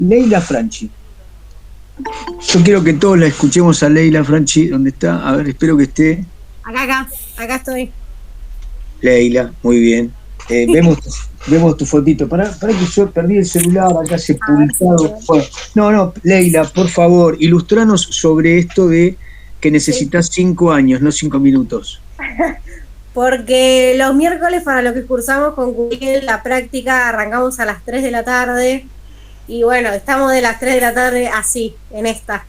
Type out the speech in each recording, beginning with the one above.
Leila Franchi. Yo quiero que todos la escuchemos a Leila Franchi, ¿dónde está? A ver, espero que esté. Acá estoy. Leila, muy bien. Vemos tu fotito. Para que yo perdí el celular acá A ver si sepultado. puedo. Bueno, no, Leila, por favor, ilustranos sobre esto de que Sí. necesitas 5 años, no 5 minutos. Porque los miércoles para lo que cursamos con Curiel, la práctica arrancamos a las 3 de la tarde. Y bueno, estamos de las 3 de la tarde así, en esta.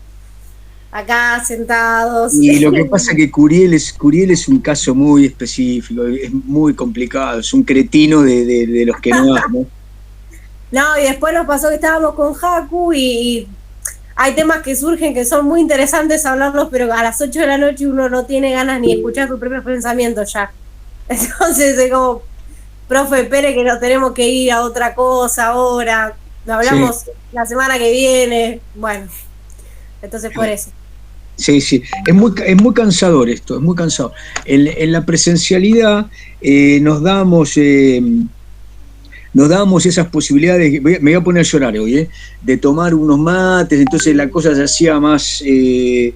Acá sentados. Y lo que pasa es que Curiel es un caso muy específico, es muy complicado, es un cretino de los que no hay, ¿no? No, y después nos pasó que estábamos con Haku y hay temas que surgen que son muy interesantes hablarlos, pero a las 8 de la noche uno no tiene ganas ni de escuchar sus propios pensamientos ya. Entonces es como, profe, espere que nos tenemos que ir a otra cosa ahora, lo Sí, hablamos la semana que viene, bueno, entonces por eso. sí. Es muy cansador esto, es muy cansador. En la presencialidad eh, nos damos... eh, nos dábamos esas posibilidades, me voy a poner a llorar hoy, de tomar unos mates, entonces la cosa se hacía más de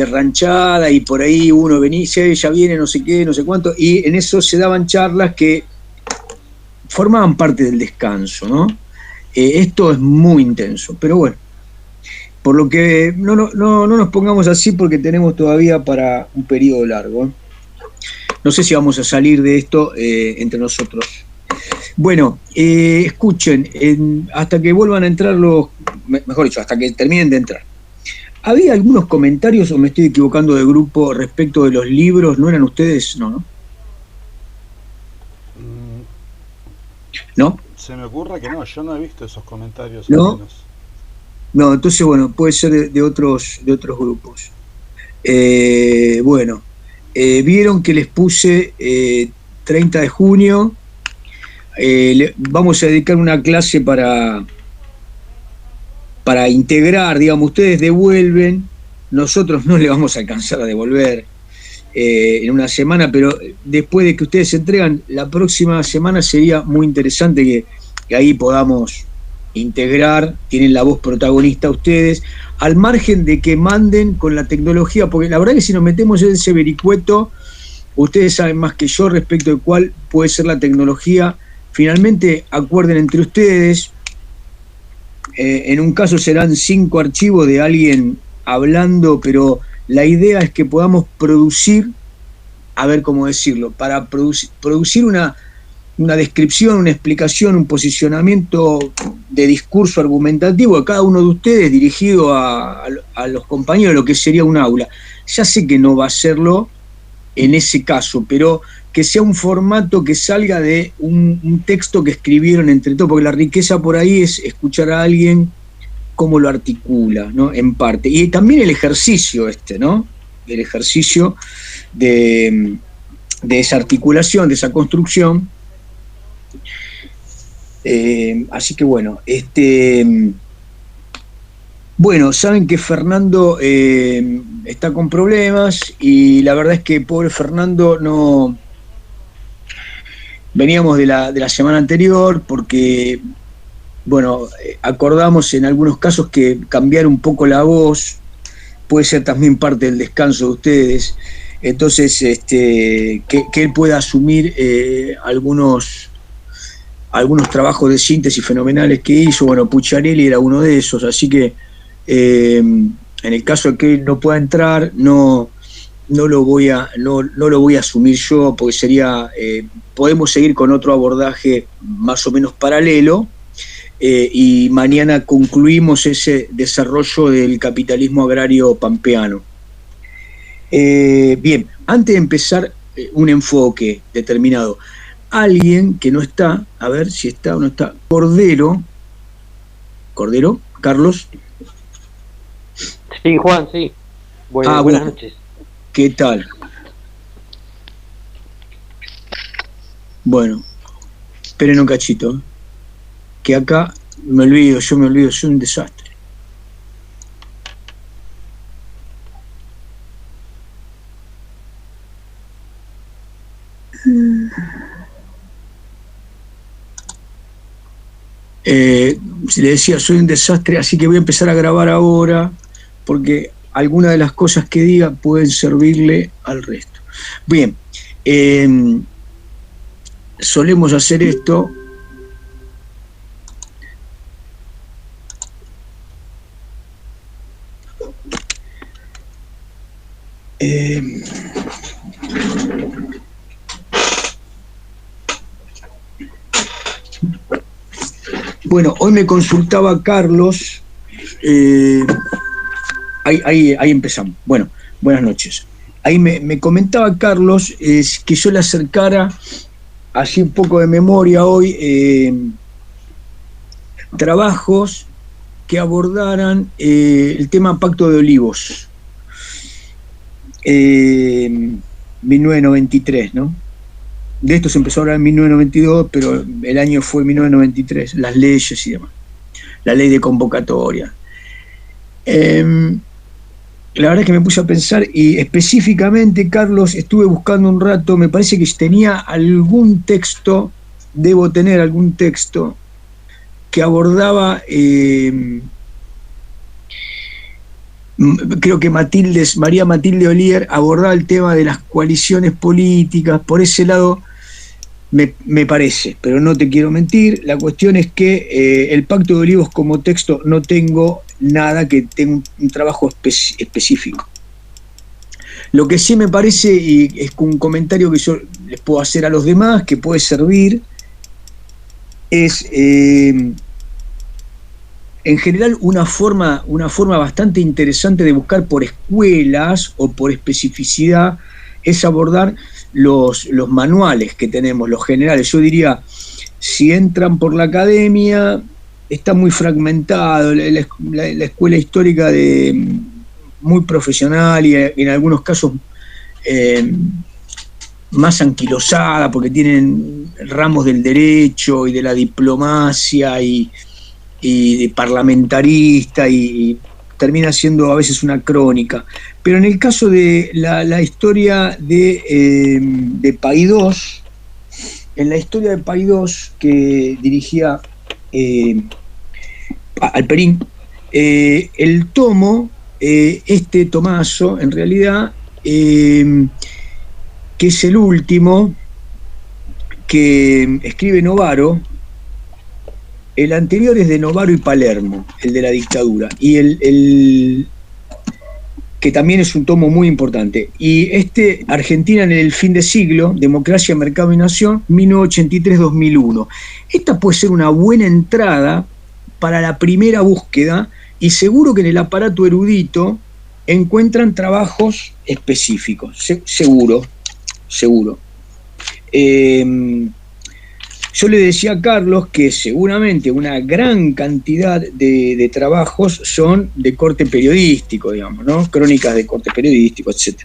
ranchada y por ahí uno venía, ya viene no sé qué, no sé cuánto, y en eso se daban charlas que formaban parte del descanso, ¿no? Esto es muy intenso, pero bueno, por lo que no nos pongamos así porque tenemos todavía para un periodo largo. No sé si vamos a salir de esto entre nosotros. Bueno, escuchen, hasta que vuelvan a entrar mejor dicho, hasta que terminen de entrar. ¿Había algunos comentarios o me estoy equivocando de grupo respecto de los libros? ¿No eran ustedes? No, ¿no? Mm, ¿No? se me ocurre que no, yo no he visto esos comentarios al ¿No? menos. No, entonces, bueno, puede ser de otros grupos. Bueno, vieron que les puse 30 de junio, vamos a dedicar una clase para integrar, digamos, ustedes devuelven, nosotros no le vamos a alcanzar a devolver en una semana, pero después de que ustedes se entregan, la próxima semana sería muy interesante que ahí podamos integrar, tienen la voz protagonista ustedes, al margen de que manden con la tecnología, porque la verdad que si nos metemos en ese vericueto, ustedes saben más que yo respecto de cuál puede ser la tecnología, finalmente acuerden entre ustedes, en un caso serán 5 archivos de alguien hablando, pero la idea es que podamos producir, a ver cómo decirlo, para producir una descripción, una explicación, un posicionamiento de discurso argumentativo de cada uno de ustedes dirigido a los compañeros, lo que sería un aula. Ya sé que no va a serlo en ese caso, pero que sea un formato que salga de un texto que escribieron entre todos, porque la riqueza por ahí es escuchar a alguien cómo lo articula, ¿no? En parte. Y también el ejercicio ¿no? El ejercicio de esa articulación, de esa construcción. Así que bueno, bueno, saben que Fernando está con problemas y la verdad es que pobre Fernando no... Veníamos de la semana anterior porque, bueno, acordamos en algunos casos que cambiar un poco la voz puede ser también parte del descanso de ustedes. Entonces, que él pueda asumir algunos trabajos de síntesis fenomenales que hizo. Bueno, Pucciarelli era uno de esos, así que en el caso de que él no pueda entrar, no lo voy a asumir yo, porque podemos seguir con otro abordaje más o menos paralelo, y mañana concluimos ese desarrollo del capitalismo agrario pampeano. Bien, antes de empezar un enfoque determinado, alguien que no está, a ver si está o no está, Cordero, Carlos. Sí, Juan, sí. Buenas Bueno, noches. ¿qué tal? Bueno, esperen un cachito, que acá yo me olvido, soy un desastre. le decía, soy un desastre, así que voy a empezar a grabar ahora, porque algunas de las cosas que diga pueden servirle al resto. Bien, solemos hacer esto. Bueno, hoy me consultaba Carlos, ahí empezamos. Bueno, buenas noches. Ahí me comentaba Carlos que yo le acercara, así un poco de memoria hoy, trabajos que abordaran el tema Pacto de Olivos, 1993, ¿no? De esto se empezó a hablar en 1992, pero el año fue 1993, las leyes y demás, la ley de convocatoria. La verdad es que me puse a pensar, y específicamente, Carlos, estuve buscando un rato, me parece que tenía algún texto, debo tener algún texto, que abordaba, creo que María Matilde Ollier abordaba el tema de las coaliciones políticas, por ese lado me parece, pero no te quiero mentir. La cuestión es que el Pacto de Olivos como texto no tengo nada que tenga un trabajo específico. Lo que sí me parece, y es un comentario que yo les puedo hacer a los demás, que puede servir, es en general una forma bastante interesante de buscar por escuelas o por especificidad, es abordar los manuales que tenemos, los generales. Yo diría, si entran por la academia, está muy fragmentado, la escuela histórica muy profesional y en algunos casos más anquilosada, porque tienen ramos del derecho y de la diplomacia y de parlamentarista, y termina siendo a veces una crónica. Pero en el caso de la historia de Paidós, en la historia de Paidós que dirigía Alperín, el tomo, este tomazo, en realidad, que es el último que escribe Novaro. El anterior es de Novaro y Palermo, el de la dictadura, y el que también es un tomo muy importante. Y Argentina en el fin de siglo, Democracia, Mercado y Nación, 1983-2001. Esta puede ser una buena entrada para la primera búsqueda, y seguro que en el aparato erudito encuentran trabajos específicos, seguro. Yo le decía a Carlos que seguramente una gran cantidad de trabajos son de corte periodístico, digamos, ¿no? Crónicas de corte periodístico, etc.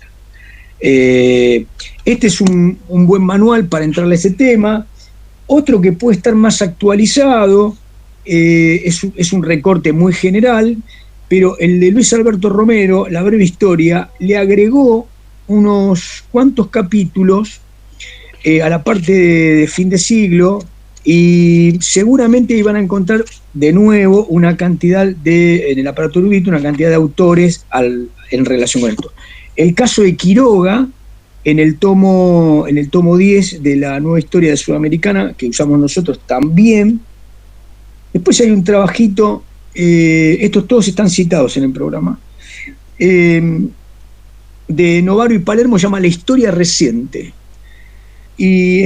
Este es un buen manual para entrarle a ese tema. Otro que puede estar más actualizado es un recorte muy general, pero el de Luis Alberto Romero, La breve historia, le agregó unos cuantos capítulos a la parte de fin de siglo, y seguramente iban a encontrar de nuevo una cantidad en el aparato erudito, una cantidad de autores en relación con esto. El caso de Quiroga, en el tomo 10 de la Nueva Historia de Sudamericana, que usamos nosotros también. Después hay un trabajito, estos todos están citados en el programa, de Novaro y Palermo, llama La historia reciente. Y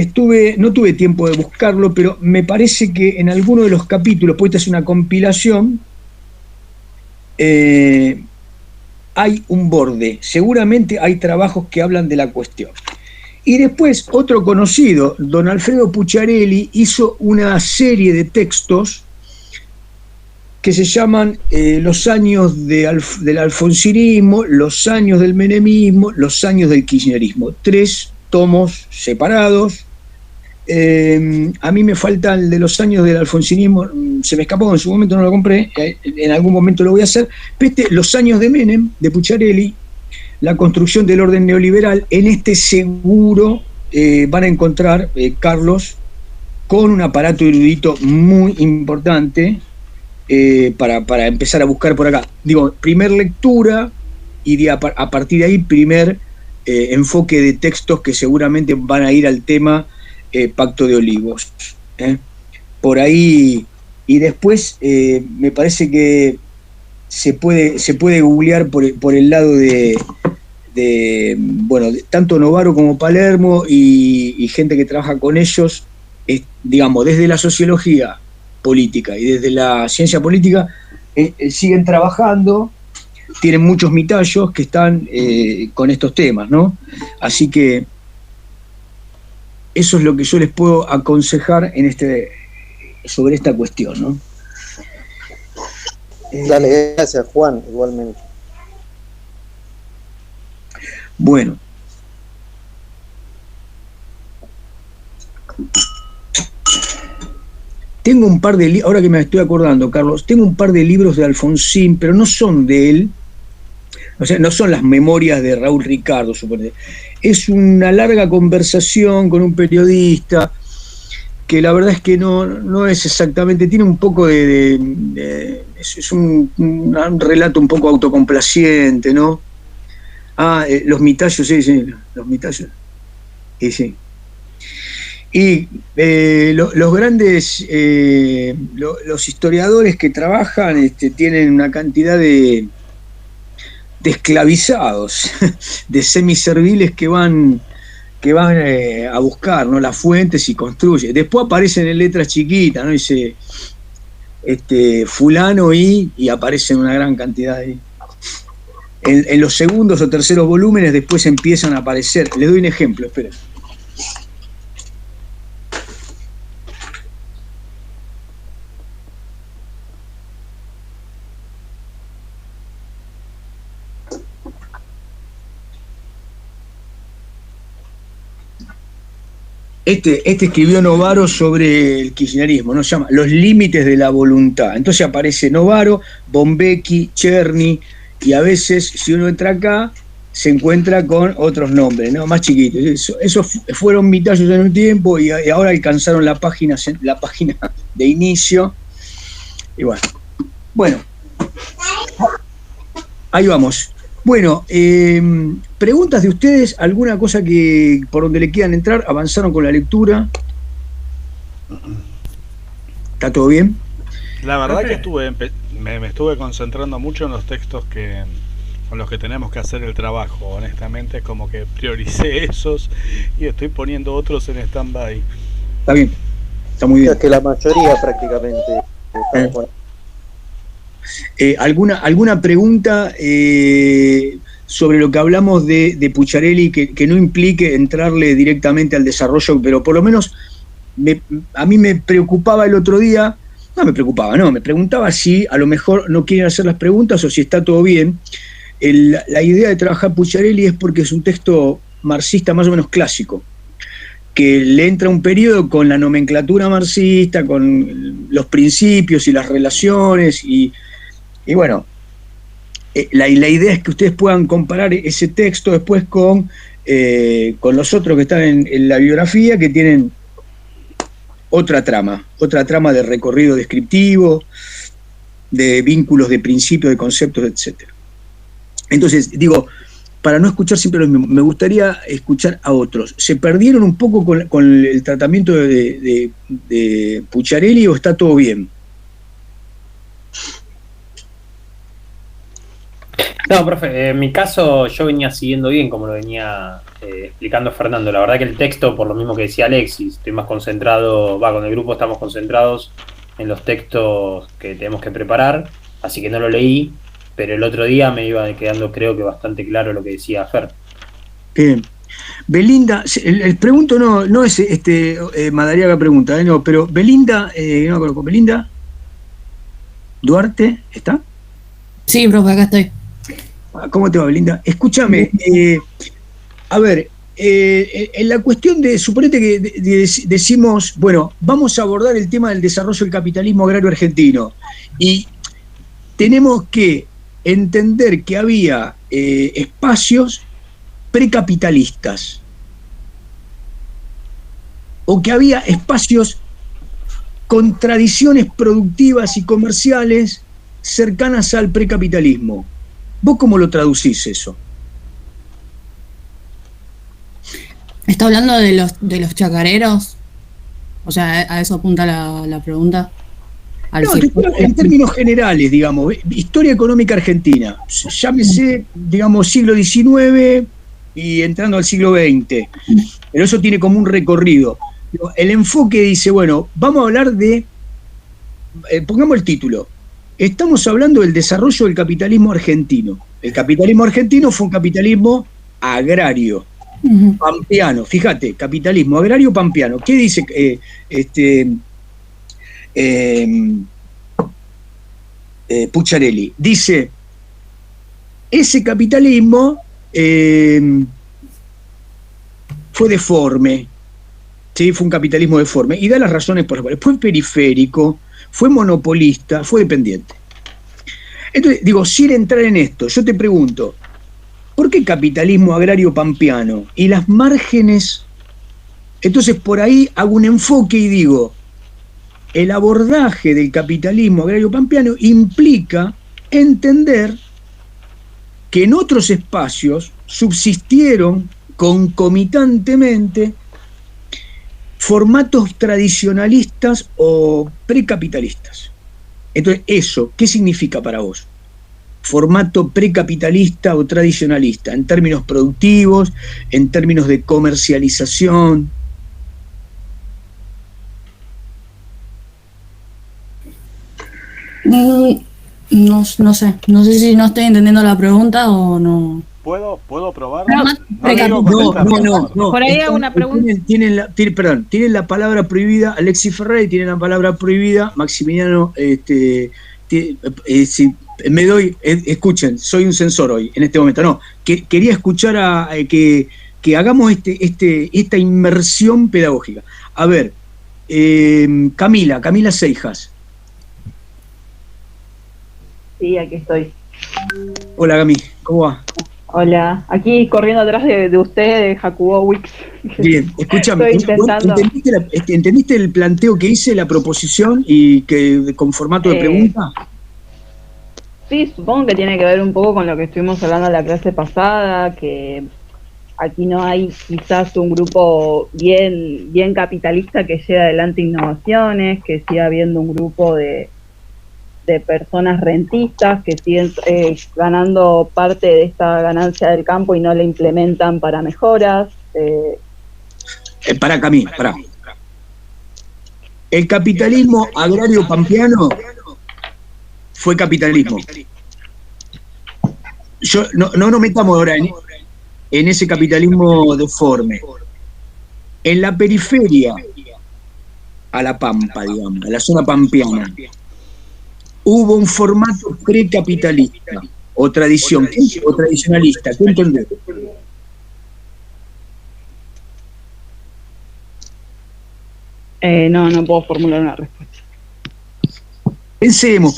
no tuve tiempo de buscarlo, pero me parece que en alguno de los capítulos, pues esta es una compilación, hay un borde, seguramente hay trabajos que hablan de la cuestión. Y después otro conocido, don Alfredo Pucciarelli, hizo una serie de textos que se llaman los años del alfonsinismo, los años del menemismo, los años del kirchnerismo. 3 tomos separados. A mí me falta el de los años del alfonsinismo, se me escapó, en su momento no lo compré, en algún momento lo voy a hacer. Pero los años de Menem, de Pucciarelli, la construcción del orden neoliberal, en este seguro van a encontrar, Carlos, con un aparato erudito muy importante, para empezar a buscar por acá. Digo, primer lectura y a partir de ahí primer enfoque de textos que seguramente van a ir al tema Pacto de Olivos. Por ahí, y después me parece que se puede googlear por el lado de tanto Novaro como Palermo y gente que trabaja con ellos, digamos, desde la sociología política y desde la ciencia política, siguen trabajando, tienen muchos mitallos que están con estos temas, ¿no? Así que eso es lo que yo les puedo aconsejar sobre esta cuestión, ¿no? Dale, gracias, Juan, igualmente. Bueno. Tengo un par de libros, ahora que me estoy acordando, Carlos, tengo un par de libros de Alfonsín, pero no son de él, o sea, no son las memorias de Raúl Ricardo, suponete. Es una larga conversación con un periodista, que la verdad es que no es exactamente, tiene un poco es un relato un poco autocomplaciente, ¿no? Los mitallos, sí, los mitallos. Sí. Y los grandes, los historiadores que trabajan tienen una cantidad de esclavizados, de semiserviles que van a buscar, ¿no?, las fuentes y construyen. Después aparecen en letras chiquitas, ¿no? Dice fulano y aparecen una gran cantidad ahí. En los segundos o terceros volúmenes después empiezan a aparecer. Les doy un ejemplo, espera. Este escribió Novaro sobre el kirchnerismo, ¿no? Se llama Los límites de la voluntad. Entonces aparece Novaro, Bombecchi, Cherny, y a veces, si uno entra acá, se encuentra con otros nombres, ¿no?, más chiquitos. Esos fueron mitallos en un tiempo y ahora alcanzaron la página de inicio. Y bueno, ahí vamos. Bueno, preguntas de ustedes, alguna cosa que por donde le quieran entrar. ¿Avanzaron con la lectura? ¿Está todo bien? La verdad que me estuve concentrando mucho en los textos con los que tenemos que hacer el trabajo. Honestamente, es como que prioricé esos y estoy poniendo otros en stand-by. Está bien, está muy bien. Es que la mayoría prácticamente ¿Alguna pregunta sobre lo que hablamos de Pucciarelli que no implique entrarle directamente al desarrollo, pero por lo menos a mí me preocupaba el otro día, me preguntaba si a lo mejor no quieren hacer las preguntas o si está todo bien. La idea de trabajar Pucciarelli es porque es un texto marxista más o menos clásico, que le entra un periodo con la nomenclatura marxista, con los principios y las relaciones, y bueno, la idea es que ustedes puedan comparar ese texto después con los otros que están en la biografía, que tienen otra trama de recorrido descriptivo, de vínculos de principios, de conceptos, etc. Entonces, digo, para no escuchar siempre lo mismo, me gustaría escuchar a otros. ¿Se perdieron un poco con el tratamiento de Pucciarelli o está todo bien? No, profe, en mi caso yo venía siguiendo bien como lo venía explicando Fernando. La verdad que el texto, por lo mismo que decía Alexis, estoy más concentrado, con el grupo estamos concentrados en los textos que tenemos que preparar, así que no lo leí, pero el otro día me iba quedando, creo que bastante claro lo que decía Fer. Belinda, el pregunto no es Madariaga pregunta, no, pero Belinda, no me acuerdo, Belinda Duarte, ¿está? Sí, profe, acá estoy. ¿Cómo te va, Belinda? Escúchame, a ver, en la cuestión de, suponete que decimos, bueno, vamos a abordar el tema del desarrollo del capitalismo agrario argentino, y tenemos que entender que había espacios precapitalistas, o que había espacios con tradiciones productivas y comerciales cercanas al precapitalismo. ¿Vos cómo lo traducís eso? ¿Está hablando de los chacareros? O sea, a eso apunta la pregunta. No, en términos generales, digamos, historia económica argentina, llámese, digamos, siglo XIX y entrando al siglo XX, pero eso tiene como un recorrido. El enfoque dice, bueno, vamos a hablar de, pongamos el título, estamos hablando del desarrollo del capitalismo argentino. El capitalismo argentino fue un capitalismo agrario, pampeano, fíjate, capitalismo agrario pampeano. ¿Qué dice Pucciarelli? Dice, ese capitalismo fue deforme, ¿sí? Fue un capitalismo deforme, y da las razones por las cuales fue periférico, fue monopolista, fue dependiente. Entonces, digo, sin entrar en esto, yo te pregunto, ¿por qué capitalismo agrario pampeano? Y las márgenes. Entonces, por ahí hago un enfoque y digo, el abordaje del capitalismo agrario pampeano implica entender que en otros espacios subsistieron concomitantemente formatos tradicionalistas o precapitalistas. Entonces, eso, ¿qué significa para vos? Formato precapitalista o tradicionalista, en términos productivos, en términos de comercialización. No sé si no estoy entendiendo la pregunta o no. ¿Puedo probar? No. Por ahí hago una pregunta. Tienen la palabra prohibida Alexis Ferrer y tienen la palabra prohibida Maximiliano. Escuchen, soy un censor hoy, en este momento. No, quería escuchar que hagamos esta inmersión pedagógica. A ver, Camila Seijas. Sí, aquí estoy. Hola, Cami, ¿cómo va? Hola, aquí corriendo atrás de usted, de Jacobo Wicks. Bien, escúchame, Estoy intentando. ¿entendiste el planteo que hice, la proposición y que con formato de pregunta? Sí, supongo que tiene que ver un poco con lo que estuvimos hablando en la clase pasada, que aquí no hay quizás un grupo bien capitalista que lleve adelante innovaciones, que siga habiendo un grupo de personas rentistas que siguen ganando parte de esta ganancia del campo y no la implementan para mejoras. Pará, Camila, pará. El capitalismo agrario pampeano fue capitalismo. No nos metamos ahora en ese capitalismo deforme. En la periferia, a la pampa, digamos, a la zona pampeana, hubo un formato precapitalista o tradicionalista. ¿Qué entendés? No puedo formular una respuesta. Pensemos.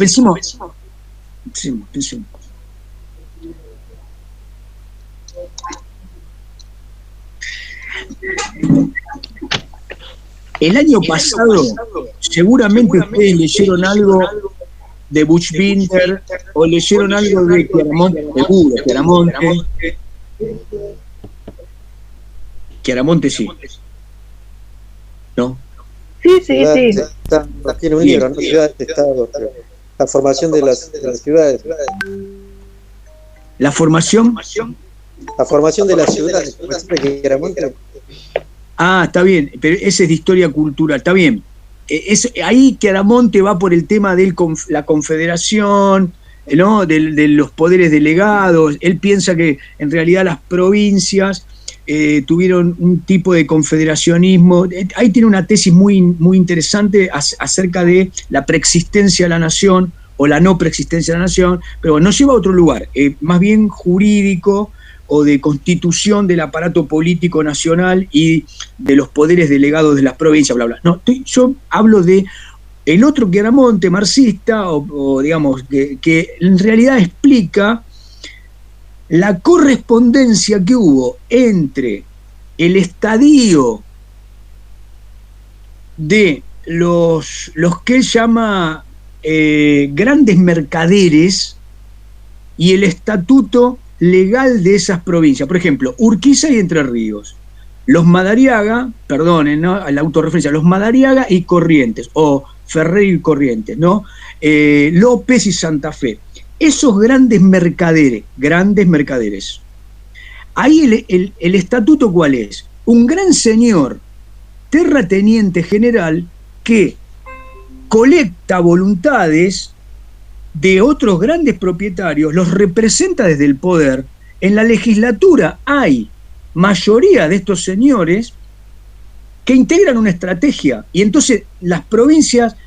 El año pasado, seguramente ustedes leyeron algo de Buchbinder o leyeron algo de Chiaramonte, seguro, Chiaramonte sí. ¿No? Sí. Tiene un libro, ¿no? Ciudades, estados, la formación de las ciudades. ¿La formación? La formación de las ciudades, Ah, está bien, pero ese es de historia cultural, está bien. Ahí Chiaramonte va por el tema de la confederación, ¿no? de los poderes delegados. Él piensa que en realidad las provincias tuvieron un tipo de confederacionismo. Ahí tiene una tesis muy, muy interesante acerca de la preexistencia de la nación o la no preexistencia de la nación, pero nos lleva a otro lugar, más bien jurídico o de constitución del aparato político nacional y de los poderes delegados de las provincias, bla, bla. No, yo hablo de el otro Chiaramonte marxista, o digamos, que en realidad explica la correspondencia que hubo entre el estadio de los que él llama grandes mercaderes y el estatuto legal de esas provincias. Por ejemplo, Urquiza y Entre Ríos. Los Madariaga, perdonen, ¿no?, la autorreferencia, los Madariaga y Corrientes, o Ferrer y Corrientes, ¿no? López y Santa Fe. Esos grandes mercaderes. Ahí el estatuto, ¿cuál es? Un gran señor, terrateniente general, que colecta voluntades de otros grandes propietarios, los representa desde el poder. En la legislatura hay mayoría de estos señores que integran una estrategia, y entonces las provincias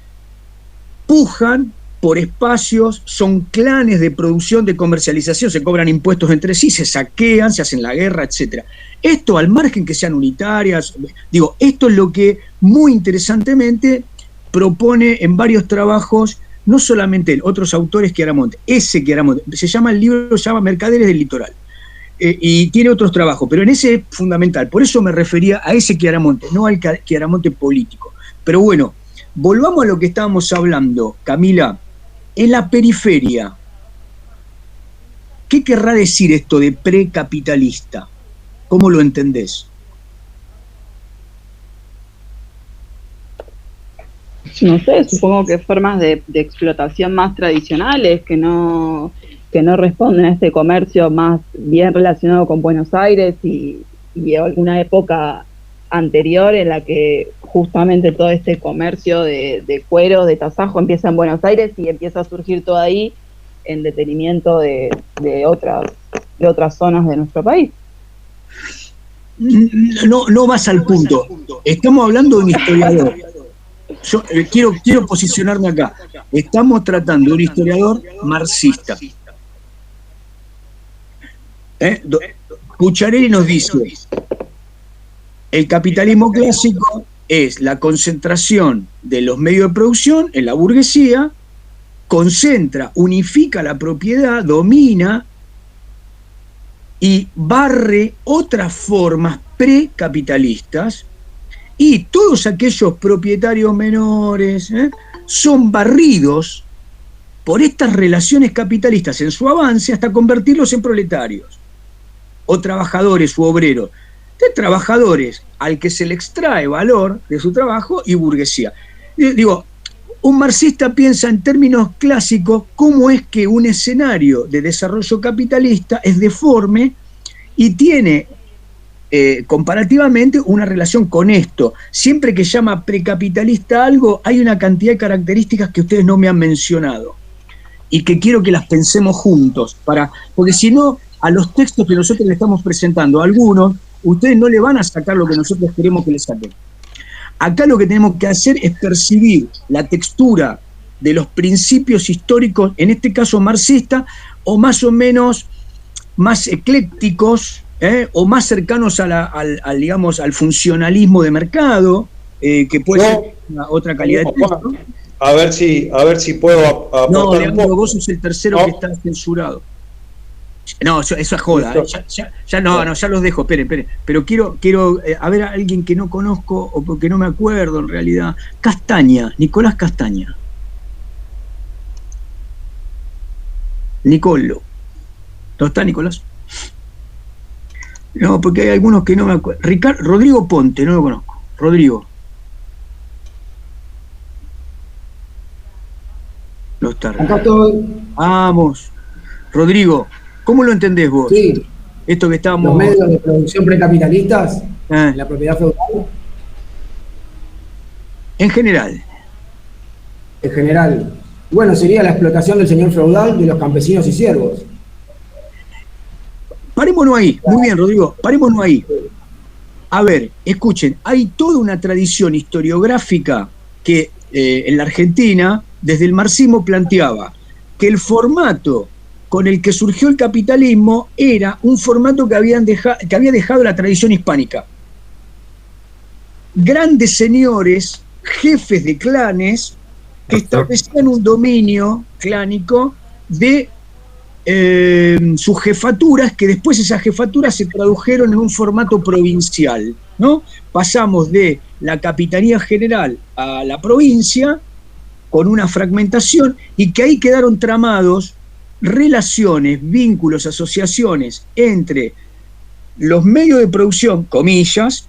pujan por espacios, son clanes de producción, de comercialización, se cobran impuestos entre sí, se saquean, se hacen la guerra, etc. Esto, al margen que sean unitarias, digo, esto es lo que muy interesantemente propone en varios trabajos, no solamente él, otros autores, Chiaramonte. Se llama el libro, se llama Mercaderes del Litoral. Y tiene otros trabajos, pero en ese es fundamental. Por eso me refería a ese Chiaramonte, no al Chiaramonte político. Pero bueno, volvamos a lo que estábamos hablando, Camila. En la periferia, ¿qué querrá decir esto de precapitalista? ¿Cómo lo entendés? No sé, supongo que formas de explotación más tradicionales que no responden a este comercio más bien relacionado con Buenos Aires y alguna época anterior en la que justamente todo este comercio de cuero, de tasajo empieza en Buenos Aires y empieza a surgir todo ahí en detenimiento de otras zonas de nuestro país. No vas al punto. Estamos hablando de un historiador. Yo quiero posicionarme acá. Estamos tratando de un historiador marxista. Pucciarelli nos dice: el capitalismo clásico es la concentración de los medios de producción en la burguesía, concentra, unifica la propiedad, domina y barre otras formas precapitalistas, y todos aquellos propietarios menores son barridos por estas relaciones capitalistas en su avance hasta convertirlos en proletarios, o trabajadores u obreros. De trabajadores al que se le extrae valor de su trabajo, y burguesía. Digo, un marxista piensa en términos clásicos cómo es que un escenario de desarrollo capitalista es deforme y tiene comparativamente una relación con esto. Siempre que llama precapitalista algo, hay una cantidad de características que ustedes no me han mencionado y que quiero que las pensemos juntos, porque si no, a los textos que nosotros le estamos presentando, a algunos, ustedes no le van a sacar lo que nosotros queremos que le saquen. Acá lo que tenemos que hacer es percibir la textura de los principios históricos, en este caso marxista, o más o menos más eclécticos, o más cercanos digamos, al funcionalismo de mercado, que puede ser otra calidad de texto. A ver si puedo aportar. No, Leandro, vos sos el tercero que está censurado. No, eso es joda. Ya los dejo, esperen. Pero quiero a ver a alguien que no conozco o porque no me acuerdo en realidad. Castaña, Nicolás Castaña. Nicolo. ¿No está Nicolás? No, porque hay algunos que no me acuerdo. Rodrigo Ponte, no lo conozco. Rodrigo. No está. Acá estoy. Vamos. Rodrigo, ¿cómo lo entendés vos? Sí. Esto que estábamos... Los medios de producción precapitalistas, la propiedad feudal. En general. En general. Bueno, sería la explotación del señor feudal de los campesinos y siervos. Parémonos ahí. Muy bien, Rodrigo. Parémonos ahí. A ver, escuchen, hay toda una tradición historiográfica que en la Argentina, desde el marxismo, planteaba que el formato con el que surgió el capitalismo era un formato que había dejado la tradición hispánica. Grandes señores, jefes de clanes, que establecían un dominio clánico de sus jefaturas, que después esas jefaturas se tradujeron en un formato provincial, ¿no? Pasamos de la Capitanía General a la provincia con una fragmentación y que ahí quedaron tramados relaciones, vínculos, asociaciones entre los medios de producción, comillas,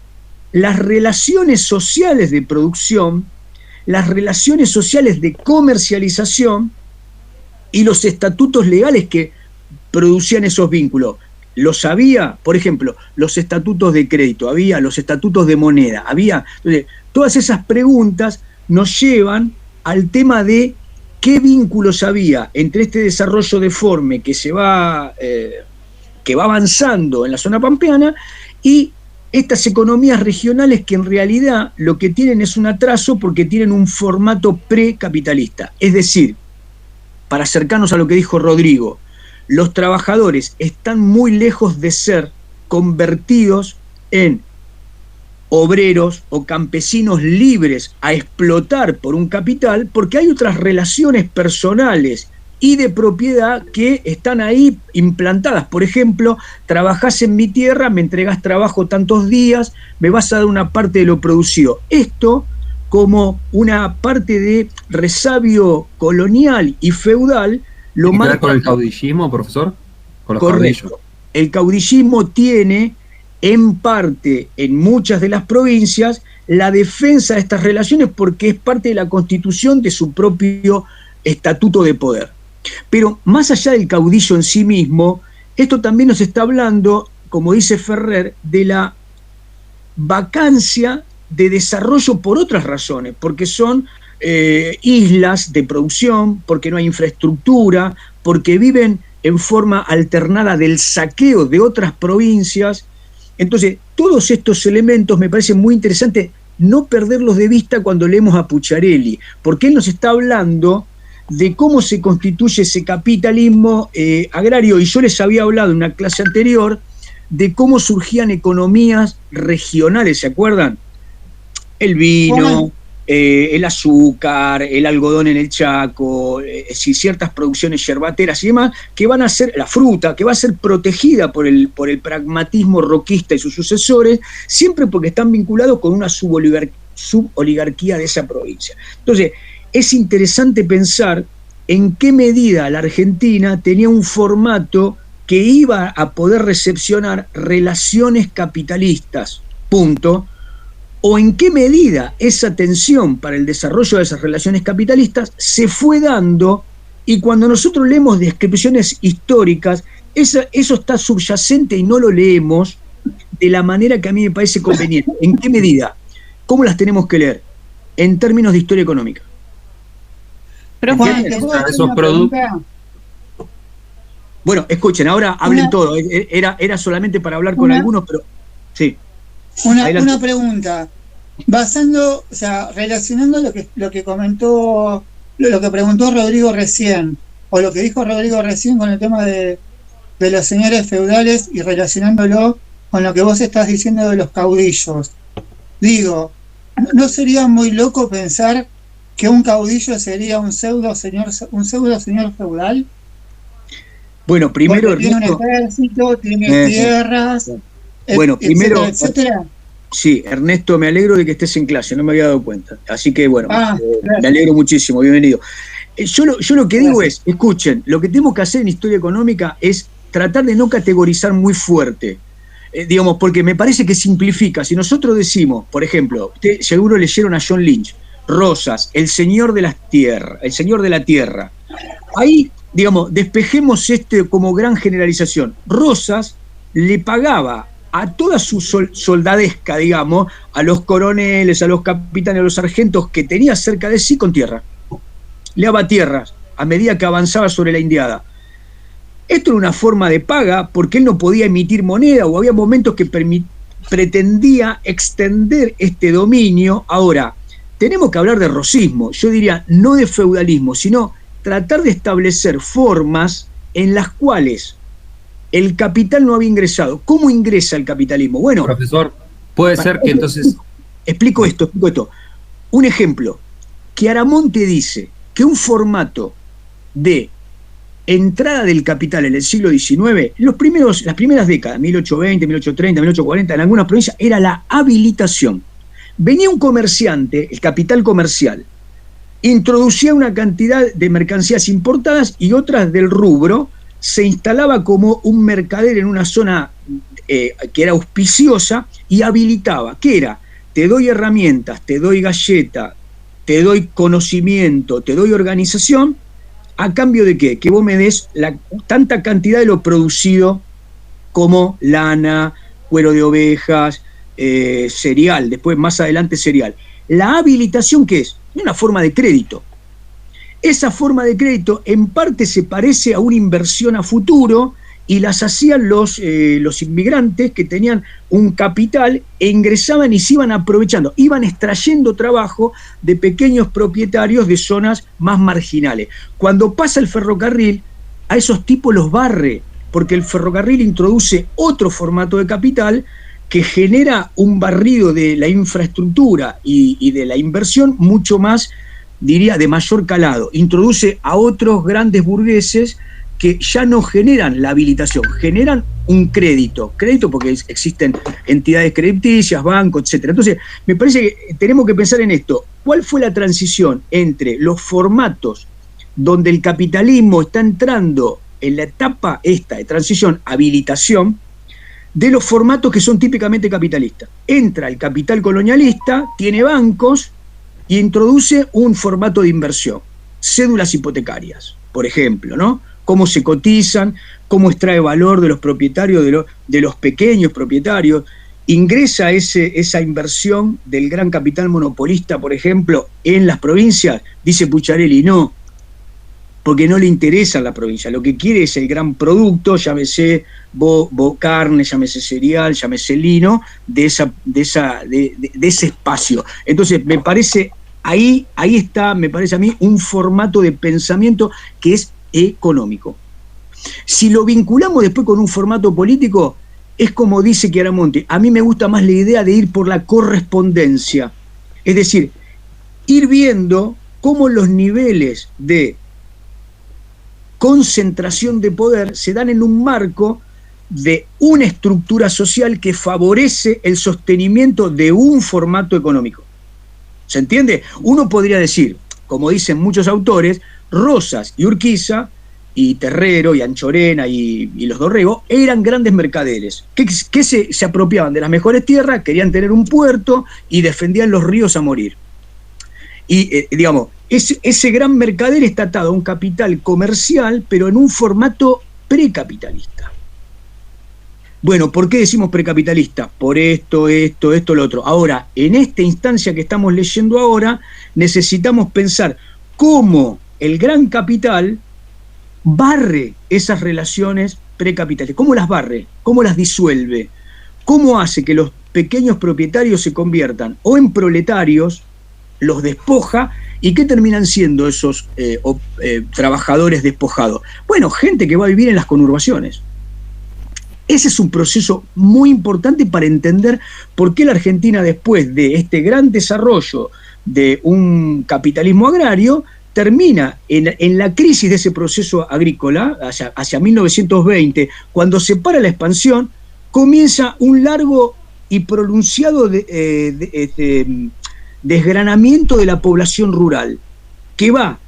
las relaciones sociales de producción, las relaciones sociales de comercialización y los estatutos legales que producían esos vínculos. Los había, por ejemplo, los estatutos de crédito, había los estatutos de moneda, había. Entonces, todas esas preguntas nos llevan al tema de qué vínculos había entre este desarrollo deforme que va avanzando en la zona pampeana y estas economías regionales que en realidad lo que tienen es un atraso porque tienen un formato precapitalista. Es decir, para acercarnos a lo que dijo Rodrigo, los trabajadores están muy lejos de ser convertidos en obreros o campesinos libres a explotar por un capital, porque hay otras relaciones personales y de propiedad que están ahí implantadas. Por ejemplo, trabajás en mi tierra, me entregás trabajo tantos días, me vas a dar una parte de lo producido. Esto como una parte de resabio colonial y feudal. ¿Tiene que ver con el caudillismo, profesor? Con los correcto. caudillos. El caudillismo tiene, en parte, en muchas de las provincias, la defensa de estas relaciones porque es parte de la constitución de su propio estatuto de poder. Pero más allá del caudillo en sí mismo, esto también nos está hablando, como dice Ferrer, de la vacancia de desarrollo por otras razones, porque son islas de producción, porque no hay infraestructura, porque viven en forma alternada del saqueo de otras provincias. Entonces, todos estos elementos me parecen muy interesantes no perderlos de vista cuando leemos a Pucciarelli, porque él nos está hablando de cómo se constituye ese capitalismo agrario, y yo les había hablado en una clase anterior de cómo surgían economías regionales, ¿se acuerdan? El vino, el azúcar, el algodón en el Chaco, ciertas producciones yerbateras y demás, que van a ser, la fruta, que va a ser protegida por el pragmatismo roquista y sus sucesores, siempre porque están vinculados con una suboligarquía de esa provincia. Entonces, es interesante pensar en qué medida la Argentina tenía un formato que iba a poder recepcionar relaciones capitalistas, punto, o en qué medida esa tensión para el desarrollo de esas relaciones capitalistas se fue dando, y cuando nosotros leemos descripciones históricas, eso está subyacente y no lo leemos de la manera que a mí me parece conveniente. ¿En qué medida? ¿Cómo las tenemos que leer? En términos de historia económica. Pero Juan, ¿te puedo hacer una pregunta? Bueno, escuchen, ahora hablen todo. Era solamente para hablar con algunos, pero sí. Una pregunta. Relacionando lo que comentó, lo que preguntó Rodrigo recién, o lo que dijo Rodrigo recién con el tema de los señores feudales y relacionándolo con lo que vos estás diciendo de los caudillos. Digo, ¿no sería muy loco pensar que un caudillo sería un pseudo señor feudal? Bueno, primero porque tiene un ejército, tiene tierras, bueno, primero, etcétera. Sí, Ernesto, me alegro de que estés en clase, no me había dado cuenta. Así que bueno, me alegro muchísimo, bienvenido. Yo lo que digo es, escuchen, lo que tenemos que hacer en historia económica es tratar de no categorizar muy fuerte, digamos, porque me parece que simplifica. Si nosotros decimos, por ejemplo, ustedes seguro leyeron a John Lynch, Rosas, el señor de la tierra. Ahí, digamos, despejemos como gran generalización. Rosas le pagaba a toda su soldadesca, digamos, a los coroneles, a los capitanes, a los sargentos que tenía cerca de sí con tierra. Le daba tierras a medida que avanzaba sobre la indiada. Esto era una forma de paga porque él no podía emitir moneda, o había momentos que pretendía extender este dominio. Ahora, tenemos que hablar de rosismo, yo diría no de feudalismo, sino tratar de establecer formas en las cuales el capital no había ingresado. ¿Cómo ingresa el capitalismo? Bueno, profesor, puede ser que entonces... Explico esto. Un ejemplo, que Aramonte dice que un formato de entrada del capital en el siglo XIX, las primeras décadas, 1820, 1830, 1840, en algunas provincias, era la habilitación. Venía un comerciante, el capital comercial, introducía una cantidad de mercancías importadas y otras del rubro, se instalaba como un mercader en una zona que era auspiciosa y habilitaba. ¿Qué era? Te doy herramientas, te doy galleta, te doy conocimiento, te doy organización, ¿a cambio de qué? Que vos me des tanta cantidad de lo producido como lana, cuero de ovejas, cereal, después más adelante cereal. La habilitación, ¿qué es? Una forma de crédito. Esa forma de crédito en parte se parece a una inversión a futuro y las hacían los inmigrantes que tenían un capital e ingresaban y se iban aprovechando, iban extrayendo trabajo de pequeños propietarios de zonas más marginales. Cuando pasa el ferrocarril, a esos tipos los barre, porque el ferrocarril introduce otro formato de capital que genera un barrido de la infraestructura y de la inversión mucho más, diría, de mayor calado. Introduce a otros grandes burgueses que ya no generan la habilitación, generan un crédito porque existen entidades crediticias, bancos, etc. Entonces, me parece que tenemos que pensar en esto. ¿Cuál fue la transición entre los formatos donde el capitalismo está entrando en la etapa esta de transición, habilitación, de los formatos que son típicamente capitalistas? Entra el capital colonialista, tiene bancos y introduce un formato de inversión, cédulas hipotecarias, por ejemplo, ¿no? Cómo se cotizan, cómo extrae valor de los propietarios, de los pequeños propietarios. Ingresa esa inversión del gran capital monopolista, por ejemplo, en las provincias. Dice Pucciarelli, no, porque no le interesa a la provincia. Lo que quiere es el gran producto, llámese carne, llámese cereal, llámese lino, de ese espacio. Entonces, me parece, ahí está, me parece a mí, un formato de pensamiento que es económico. Si lo vinculamos después con un formato político, es como dice Chiaramonte, a mí me gusta más la idea de ir por la correspondencia, es decir, ir viendo cómo los niveles de concentración de poder se dan en un marco de una estructura social que favorece el sostenimiento de un formato económico. ¿Se entiende? Uno podría decir, como dicen muchos autores, Rosas y Urquiza, y Terrero, y Anchorena, y los Dorrego, eran grandes mercaderes, que se apropiaban de las mejores tierras, querían tener un puerto, y defendían los ríos a morir. Y, digamos, ese gran mercader está atado a un capital comercial, pero en un formato precapitalista. Bueno, ¿por qué decimos precapitalista? Por esto, lo otro. Ahora, en esta instancia que estamos leyendo ahora, necesitamos pensar cómo el gran capital barre esas relaciones precapitales. ¿Cómo las barre? ¿Cómo las disuelve? ¿Cómo hace que los pequeños propietarios se conviertan o en proletarios, los despoja, y qué terminan siendo esos trabajadores despojados? Bueno, gente que va a vivir en las conurbaciones. Ese es un proceso muy importante para entender por qué la Argentina, después de este gran desarrollo de un capitalismo agrario, termina en la crisis de ese proceso agrícola, hacia 1920, cuando se para la expansión, comienza un largo y pronunciado desgranamiento de la población rural, que va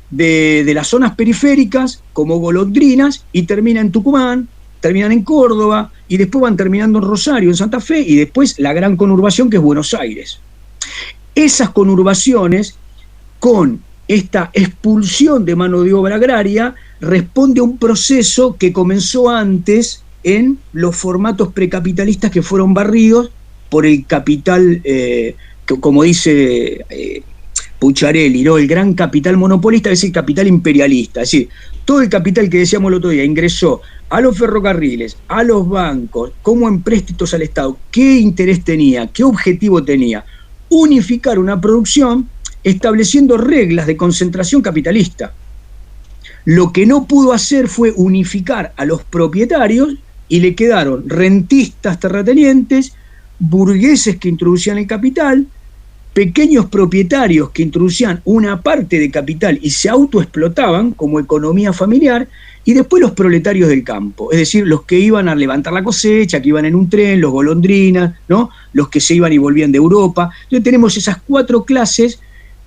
de las zonas periféricas, como golondrinas, y termina en Tucumán, terminan en Córdoba, y después van terminando en Rosario, en Santa Fe, y después la gran conurbación que es Buenos Aires. Esas conurbaciones, con esta expulsión de mano de obra agraria, responde a un proceso que comenzó antes en los formatos precapitalistas que fueron barridos por el capital, como dice Pucciarelli, ¿no? El gran capital monopolista es el capital imperialista. Es decir, todo el capital que decíamos el otro día ingresó a los ferrocarriles, a los bancos, como empréstitos al Estado. ¿Qué interés tenía? ¿Qué objetivo tenía? Unificar una producción estableciendo reglas de concentración capitalista. Lo que no pudo hacer fue unificar a los propietarios y le quedaron rentistas terratenientes, burgueses que introducían el capital, pequeños propietarios que introducían una parte de capital y se autoexplotaban como economía familiar, y después los proletarios del campo, es decir, los que iban a levantar la cosecha, que iban en un tren, los golondrinas, ¿no? Los que se iban y volvían de Europa. Entonces tenemos esas 4 clases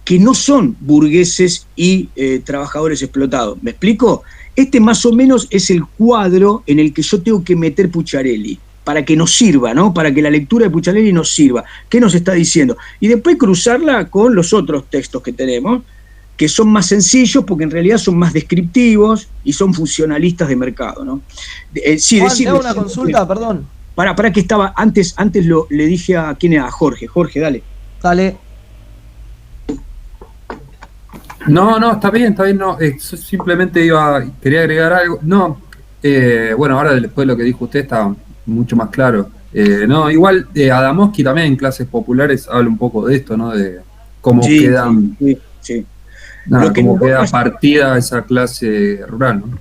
que no son burgueses y trabajadores explotados. ¿Me explico? Este más o menos es el cuadro en el que yo tengo que meter Pucciarelli, para que nos sirva, ¿no? Para que la lectura de Pucciarelli nos sirva. ¿Qué nos está diciendo? Y después cruzarla con los otros textos que tenemos, que son más sencillos porque en realidad son más descriptivos y son funcionalistas de mercado, ¿no? Sí, Juan, te hago una consulta, perdón. Para que estaba, antes le dije a quién era, a Jorge. Jorge, dale. Dale. No, está bien, no, simplemente quería agregar algo. No, bueno, ahora después de lo que dijo usted está mucho más claro. No, igual Adamowski también en clases populares habla un poco de esto, ¿no? De cómo quedan... Sí. Nada, cómo queda partida esa clase rural, ¿no?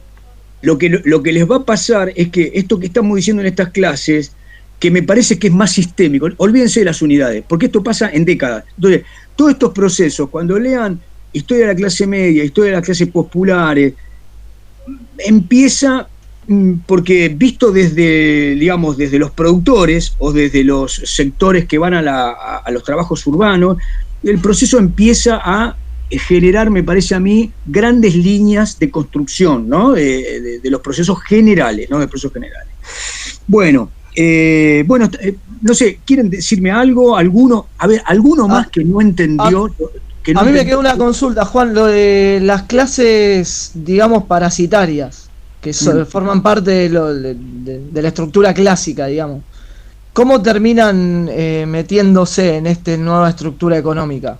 Lo que les va a pasar es que esto que estamos diciendo en estas clases, que me parece que es más sistémico, olvídense de las unidades, porque esto pasa en décadas. Entonces, todos estos procesos, cuando lean historia de la clase media, historia de las clases populares, empieza porque visto desde, digamos, desde los productores o desde los sectores que van a los trabajos urbanos, el proceso empieza a generar, me parece a mí, grandes líneas de construcción, ¿no? De los procesos generales, ¿no? De procesos generales. Bueno, no sé, ¿quieren decirme algo? ¿Alguno más que no entendió? A mí me quedó una consulta, Juan, lo de las clases, digamos, parasitarias, que forman parte de la estructura clásica, digamos. ¿Cómo terminan metiéndose en esta nueva estructura económica?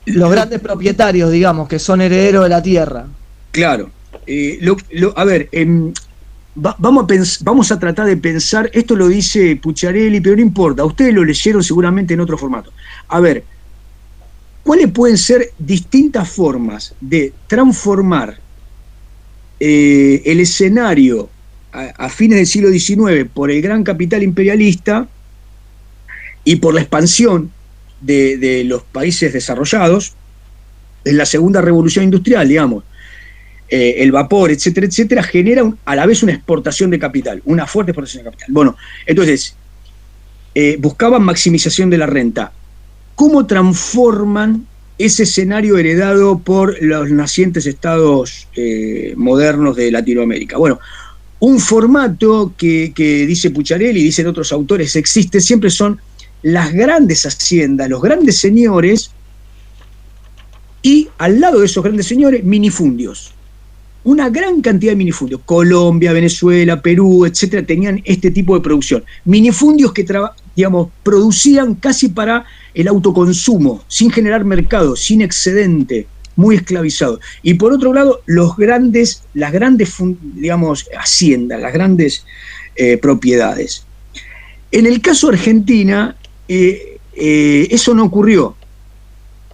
Los grandes propietarios, digamos, que son herederos de la tierra. Claro. A ver, vamos a tratar de pensar, esto lo dice Pucciarelli, pero no importa, ustedes lo leyeron seguramente en otro formato. A ver, ¿cuáles pueden ser distintas formas de transformar el escenario a fines del siglo XIX por el gran capital imperialista y por la expansión de los países desarrollados en la segunda revolución industrial, digamos, el vapor, etcétera, etcétera, genera a la vez una exportación de capital, una fuerte exportación de capital. Bueno, entonces, buscaban maximización de la renta. ¿Cómo transforman ese escenario heredado por los nacientes estados modernos de Latinoamérica? Bueno, un formato que dice Pucciarelli y dicen otros autores existe siempre son las grandes haciendas, los grandes señores, y al lado de esos grandes señores, minifundios. Una gran cantidad de minifundios. Colombia, Venezuela, Perú, etcétera, tenían este tipo de producción. Minifundios que producían casi para el autoconsumo, sin generar mercado, sin excedente, muy esclavizados. Y por otro lado, las grandes, digamos, haciendas, las grandes propiedades. En el caso de Argentina, eso no ocurrió.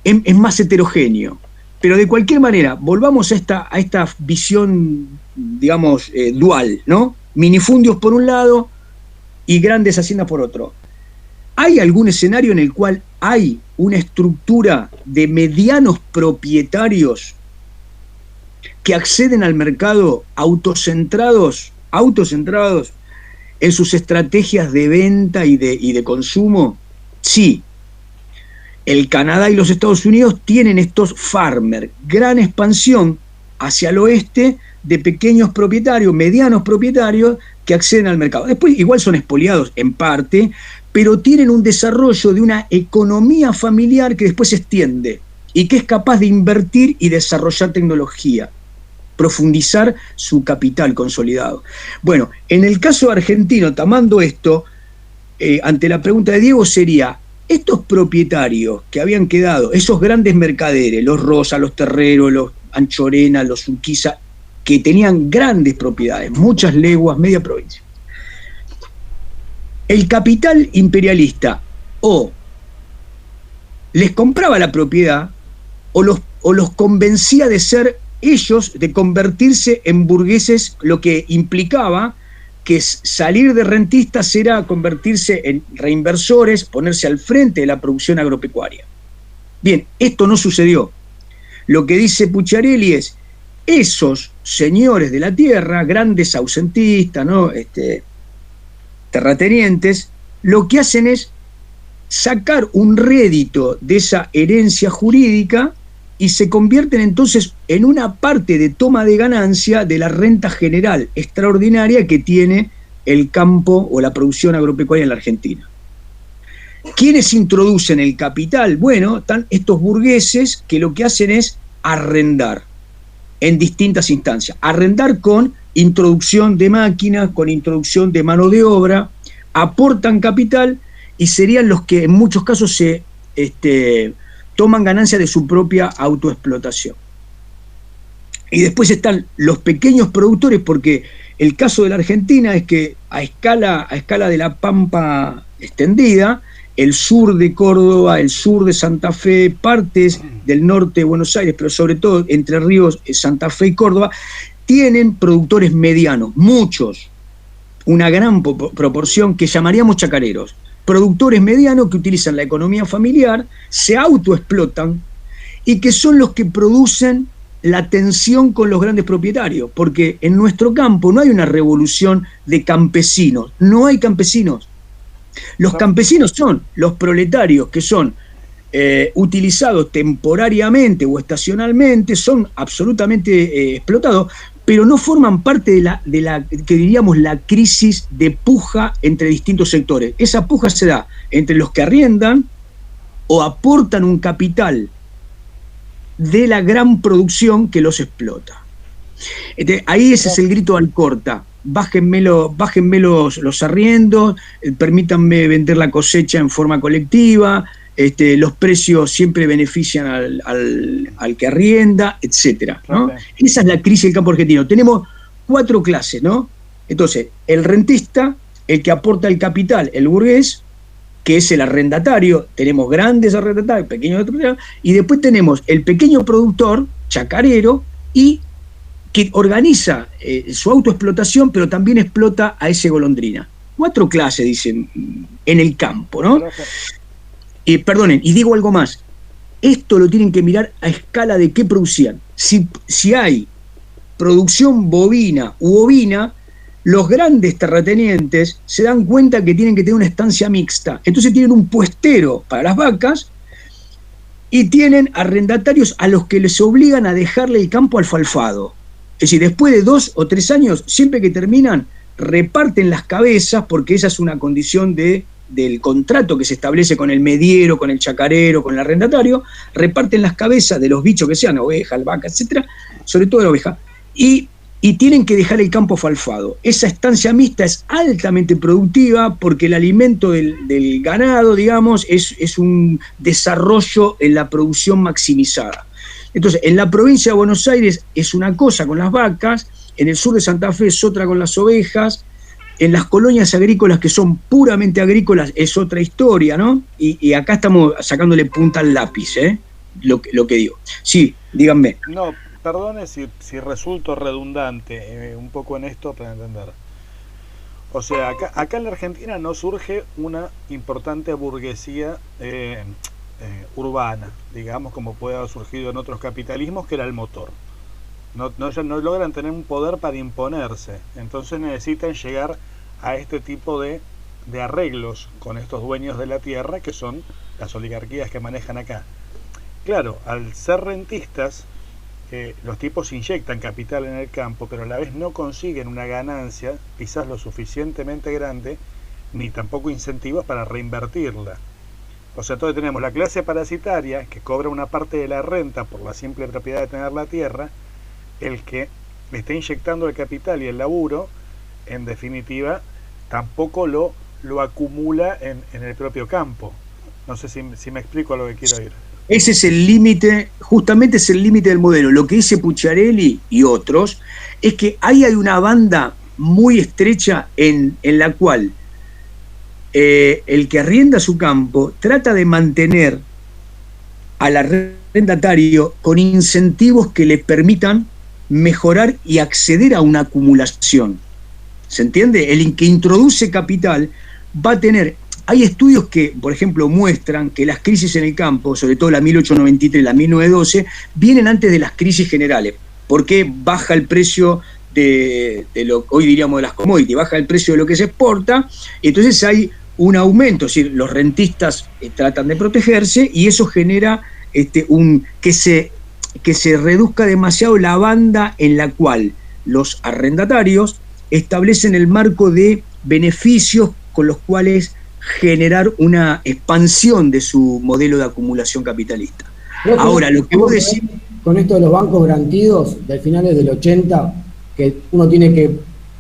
Es más heterogéneo. Pero de cualquier manera, volvamos a esta visión, digamos, dual, ¿no? Minifundios por un lado y grandes haciendas por otro. ¿Hay algún escenario en el cual hay una estructura de medianos propietarios que acceden al mercado autocentrados en sus estrategias de venta y de consumo? Sí. El Canadá y los Estados Unidos tienen estos farmers, gran expansión hacia el oeste de pequeños propietarios, medianos propietarios que acceden al mercado. Después igual son expoliados en parte, pero tienen un desarrollo de una economía familiar que después se extiende y que es capaz de invertir y desarrollar tecnología, profundizar su capital consolidado. Bueno, en el caso argentino, tomando esto, ante la pregunta de Diego sería, estos propietarios que habían quedado, esos grandes mercaderes, los Rosa, los Terreros, los Anchorena, los Urquiza, que tenían grandes propiedades, muchas leguas, media provincia. El capital imperialista o les compraba la propiedad o los convencía de ser ellos, de convertirse en burgueses, lo que implicaba que salir de rentistas era convertirse en reinversores, ponerse al frente de la producción agropecuaria. Bien, esto no sucedió. Lo que dice Pucciarelli es, esos señores de la tierra, grandes ausentistas, ¿no? Terratenientes, lo que hacen es sacar un rédito de esa herencia jurídica y se convierten entonces en una parte de toma de ganancia de la renta general extraordinaria que tiene el campo o la producción agropecuaria en la Argentina. ¿Quiénes introducen el capital? Bueno, están estos burgueses que lo que hacen es arrendar en distintas instancias. Arrendar con introducción de máquinas, con introducción de mano de obra, aportan capital y serían los que en muchos casos se toman ganancia de su propia autoexplotación. Y después están los pequeños productores, porque el caso de la Argentina es que a escala de la Pampa extendida, el sur de Córdoba, el sur de Santa Fe, partes del norte de Buenos Aires, pero sobre todo Entre Ríos, Santa Fe y Córdoba, tienen productores medianos, muchos, una gran proporción que llamaríamos chacareros. Productores medianos que utilizan la economía familiar, se autoexplotan y que son los que producen la tensión con los grandes propietarios, porque en nuestro campo no hay una revolución de campesinos, no hay campesinos. Los campesinos son los proletarios que son utilizados temporariamente o estacionalmente, son absolutamente explotados, pero no forman parte de la que diríamos la crisis de puja entre distintos sectores. Esa puja se da entre los que arriendan o aportan un capital de la gran producción que los explota. Ahí ese es el grito al corta. Bájenme los arriendos, permítanme vender la cosecha en forma colectiva, los precios siempre benefician al que arrienda, etcétera, ¿no? Esa es la crisis del campo argentino. Tenemos 4 clases, ¿no? Entonces, el rentista, el que aporta el capital, el burgués, que es el arrendatario, tenemos grandes arrendatarios, pequeños arrendatarios, y después tenemos el pequeño productor, chacarero, y que organiza su autoexplotación, pero también explota a ese golondrina. 4 clases, dicen, en el campo, ¿no? Perdonen, y digo algo más. Esto lo tienen que mirar a escala de qué producían. Si hay producción bovina u ovina, los grandes terratenientes se dan cuenta que tienen que tener una estancia mixta. Entonces tienen un puestero para las vacas y tienen arrendatarios a los que les obligan a dejarle el campo alfalfado. Es decir, después de 2 o 3 años, siempre que terminan, reparten las cabezas, porque esa es una condición del contrato que se establece con el mediero, con el chacarero, con el arrendatario, reparten las cabezas de los bichos que sean, ovejas, vacas, etcétera, sobre todo de la oveja, y tienen que dejar el campo falfado. Esa estancia mixta es altamente productiva porque el alimento del ganado, digamos, es un desarrollo en la producción maximizada. Entonces, en la provincia de Buenos Aires es una cosa con las vacas, en el sur de Santa Fe es otra con las ovejas, en las colonias agrícolas que son puramente agrícolas es otra historia, ¿no? Y acá estamos sacándole punta al lápiz, lo que digo. Sí, díganme. No, perdone si resulto redundante un poco en esto para entender. O sea, acá en la Argentina no surge una importante burguesía urbana, digamos, como puede haber surgido en otros capitalismos, que era el motor. No logran tener un poder para imponerse, entonces necesitan llegar a este tipo de arreglos con estos dueños de la tierra, que son las oligarquías que manejan acá. Claro, al ser rentistas, los tipos inyectan capital en el campo, pero a la vez no consiguen una ganancia quizás lo suficientemente grande, ni tampoco incentivos para reinvertirla. O sea, entonces tenemos la clase parasitaria que cobra una parte de la renta por la simple propiedad de tener la tierra, el que le está inyectando el capital y el laburo, en definitiva, tampoco lo acumula en el propio campo. No sé si me explico a lo que quiero ir. Ese es el límite, justamente es el límite del modelo. Lo que dice Pucciarelli y otros es que ahí hay una banda muy estrecha en la cual el que arrienda su campo trata de mantener al arrendatario con incentivos que le permitan mejorar y acceder a una acumulación. ¿Se entiende? El que introduce capital va a tener... Hay estudios que, por ejemplo, muestran que las crisis en el campo, sobre todo la 1893 y la 1912, vienen antes de las crisis generales, porque baja el precio de lo que hoy diríamos de las commodities, baja el precio de lo que se exporta, y entonces hay un aumento, es decir, los rentistas tratan de protegerse y eso genera que se reduzca demasiado la banda en la cual los arrendatarios establecen el marco de beneficios con los cuales generar una expansión de su modelo de acumulación capitalista. Ahora, lo que vos decís... Con esto de los bancos garantidos, de finales del 80, que uno tiene que...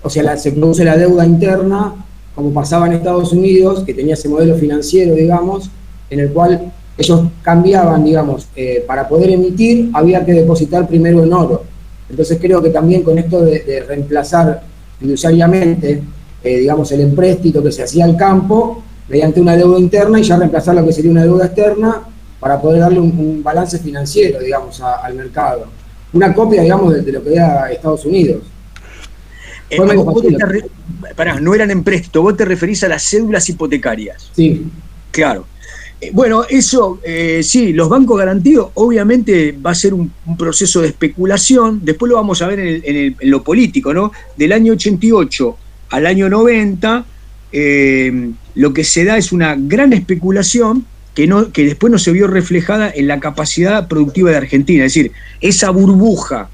O sea, se produce la deuda interna, como pasaba en Estados Unidos, que tenía ese modelo financiero, digamos, en el cual ellos cambiaban, digamos, para poder emitir, había que depositar primero en oro. Entonces creo que también con esto de reemplazar fiduciariamente, digamos, el empréstito que se hacía al campo, mediante una deuda interna y ya reemplazar lo que sería una deuda externa para poder darle un balance financiero, digamos, al mercado. Una copia, digamos, de lo que era Estados Unidos. No eran empréstitos, vos te referís a las cédulas hipotecarias. Sí. Claro. Bueno, eso, sí, los bancos garantidos obviamente va a ser un proceso de especulación, después lo vamos a ver en lo político, ¿no? Del año 88 al año 90, lo que se da es una gran especulación que después no se vio reflejada en la capacidad productiva de Argentina. Es decir, esa burbuja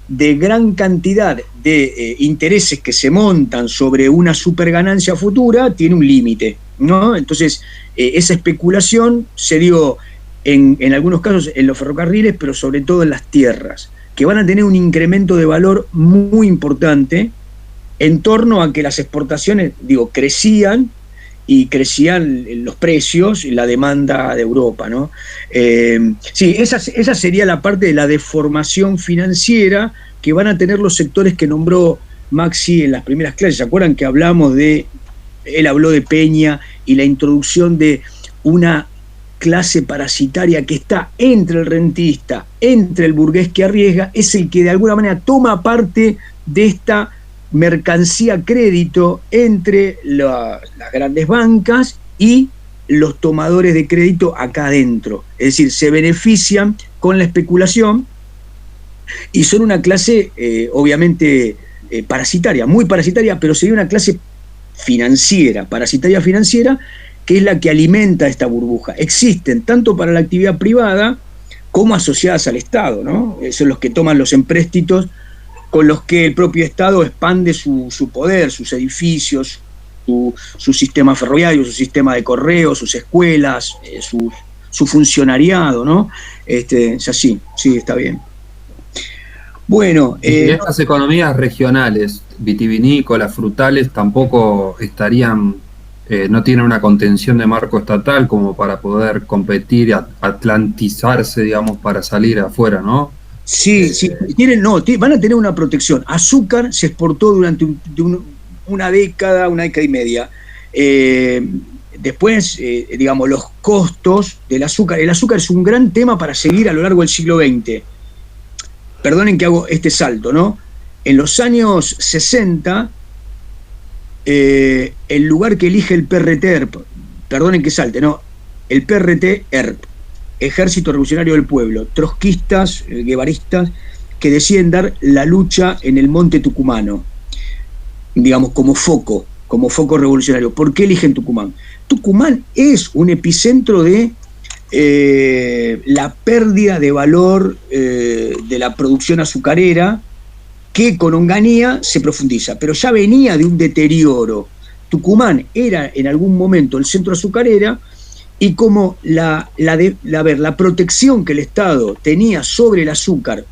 de gran cantidad de intereses que se montan sobre una superganancia futura tiene un límite, ¿no? Entonces, esa especulación se dio en algunos casos en los ferrocarriles, pero sobre todo en las tierras, que van a tener un incremento de valor muy importante en torno a que las exportaciones, crecían y crecían los precios y la demanda de Europa, ¿no? Sí, esa sería la parte de la deformación financiera que van a tener los sectores que nombró Maxi en las primeras clases. ¿Se acuerdan que él habló de Peña y la introducción de una clase parasitaria que está entre el rentista, entre el burgués que arriesga, es el que de alguna manera toma parte de esta mercancía crédito entre las grandes bancas y los tomadores de crédito acá adentro. Es decir, se benefician con la especulación y son una clase obviamente parasitaria, muy parasitaria, pero sería una clase financiera, parasitaria financiera, que es la que alimenta esta burbuja. Existen tanto para la actividad privada como asociadas al Estado, ¿no? Son los que toman los empréstitos con los que el propio Estado expande su poder, sus edificios, su sistema ferroviario, su sistema de correos, sus escuelas, su funcionariado, ¿no? Es así, sí, está bien. Bueno, estas economías regionales, vitivinícolas, frutales, tampoco estarían, no tienen una contención de marco estatal como para poder competir, atlantizarse, digamos, para salir afuera, ¿no? Sí, van a tener una protección. Azúcar se exportó durante una década y media. Después, los costos del azúcar. El azúcar es un gran tema para seguir a lo largo del siglo XX. Perdonen que hago este salto, ¿no? En los años 60, el lugar que elige el PRT-ERP, perdonen que salte, ¿no? El PRT-ERP, Ejército Revolucionario del Pueblo, trotskistas, guevaristas, que deciden dar la lucha en el monte tucumano, como foco revolucionario. ¿Por qué eligen Tucumán? Tucumán es un epicentro de la pérdida de valor de la producción azucarera, que con Onganía se profundiza, pero ya venía de un deterioro. Tucumán era en algún momento el centro azucarera, y como la protección que el Estado tenía sobre el azúcar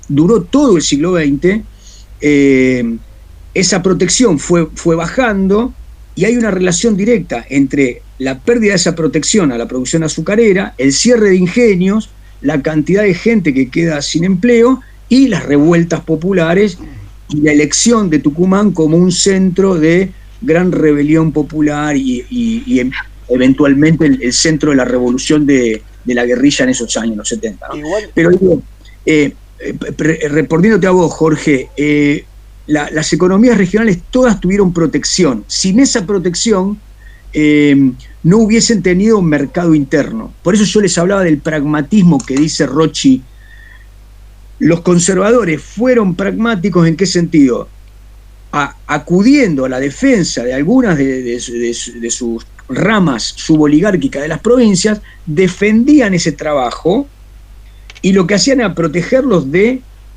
duró todo el siglo XX, esa protección fue bajando, y hay una relación directa entre la pérdida de esa protección a la producción azucarera, el cierre de ingenios, la cantidad de gente que queda sin empleo y las revueltas populares y la elección de Tucumán como un centro de gran rebelión popular y eventualmente el centro de la revolución de la guerrilla en esos años, los 70, ¿no? Pero respondiéndote a vos, Jorge, las economías regionales todas tuvieron protección. Sin esa protección no hubiesen tenido un mercado interno. Por eso yo les hablaba del pragmatismo que dice Rocci. Los conservadores fueron pragmáticos, ¿en qué sentido? Acudiendo a la defensa de algunas de sus ramas suboligárquicas de las provincias, defendían ese trabajo y lo que hacían era protegerlos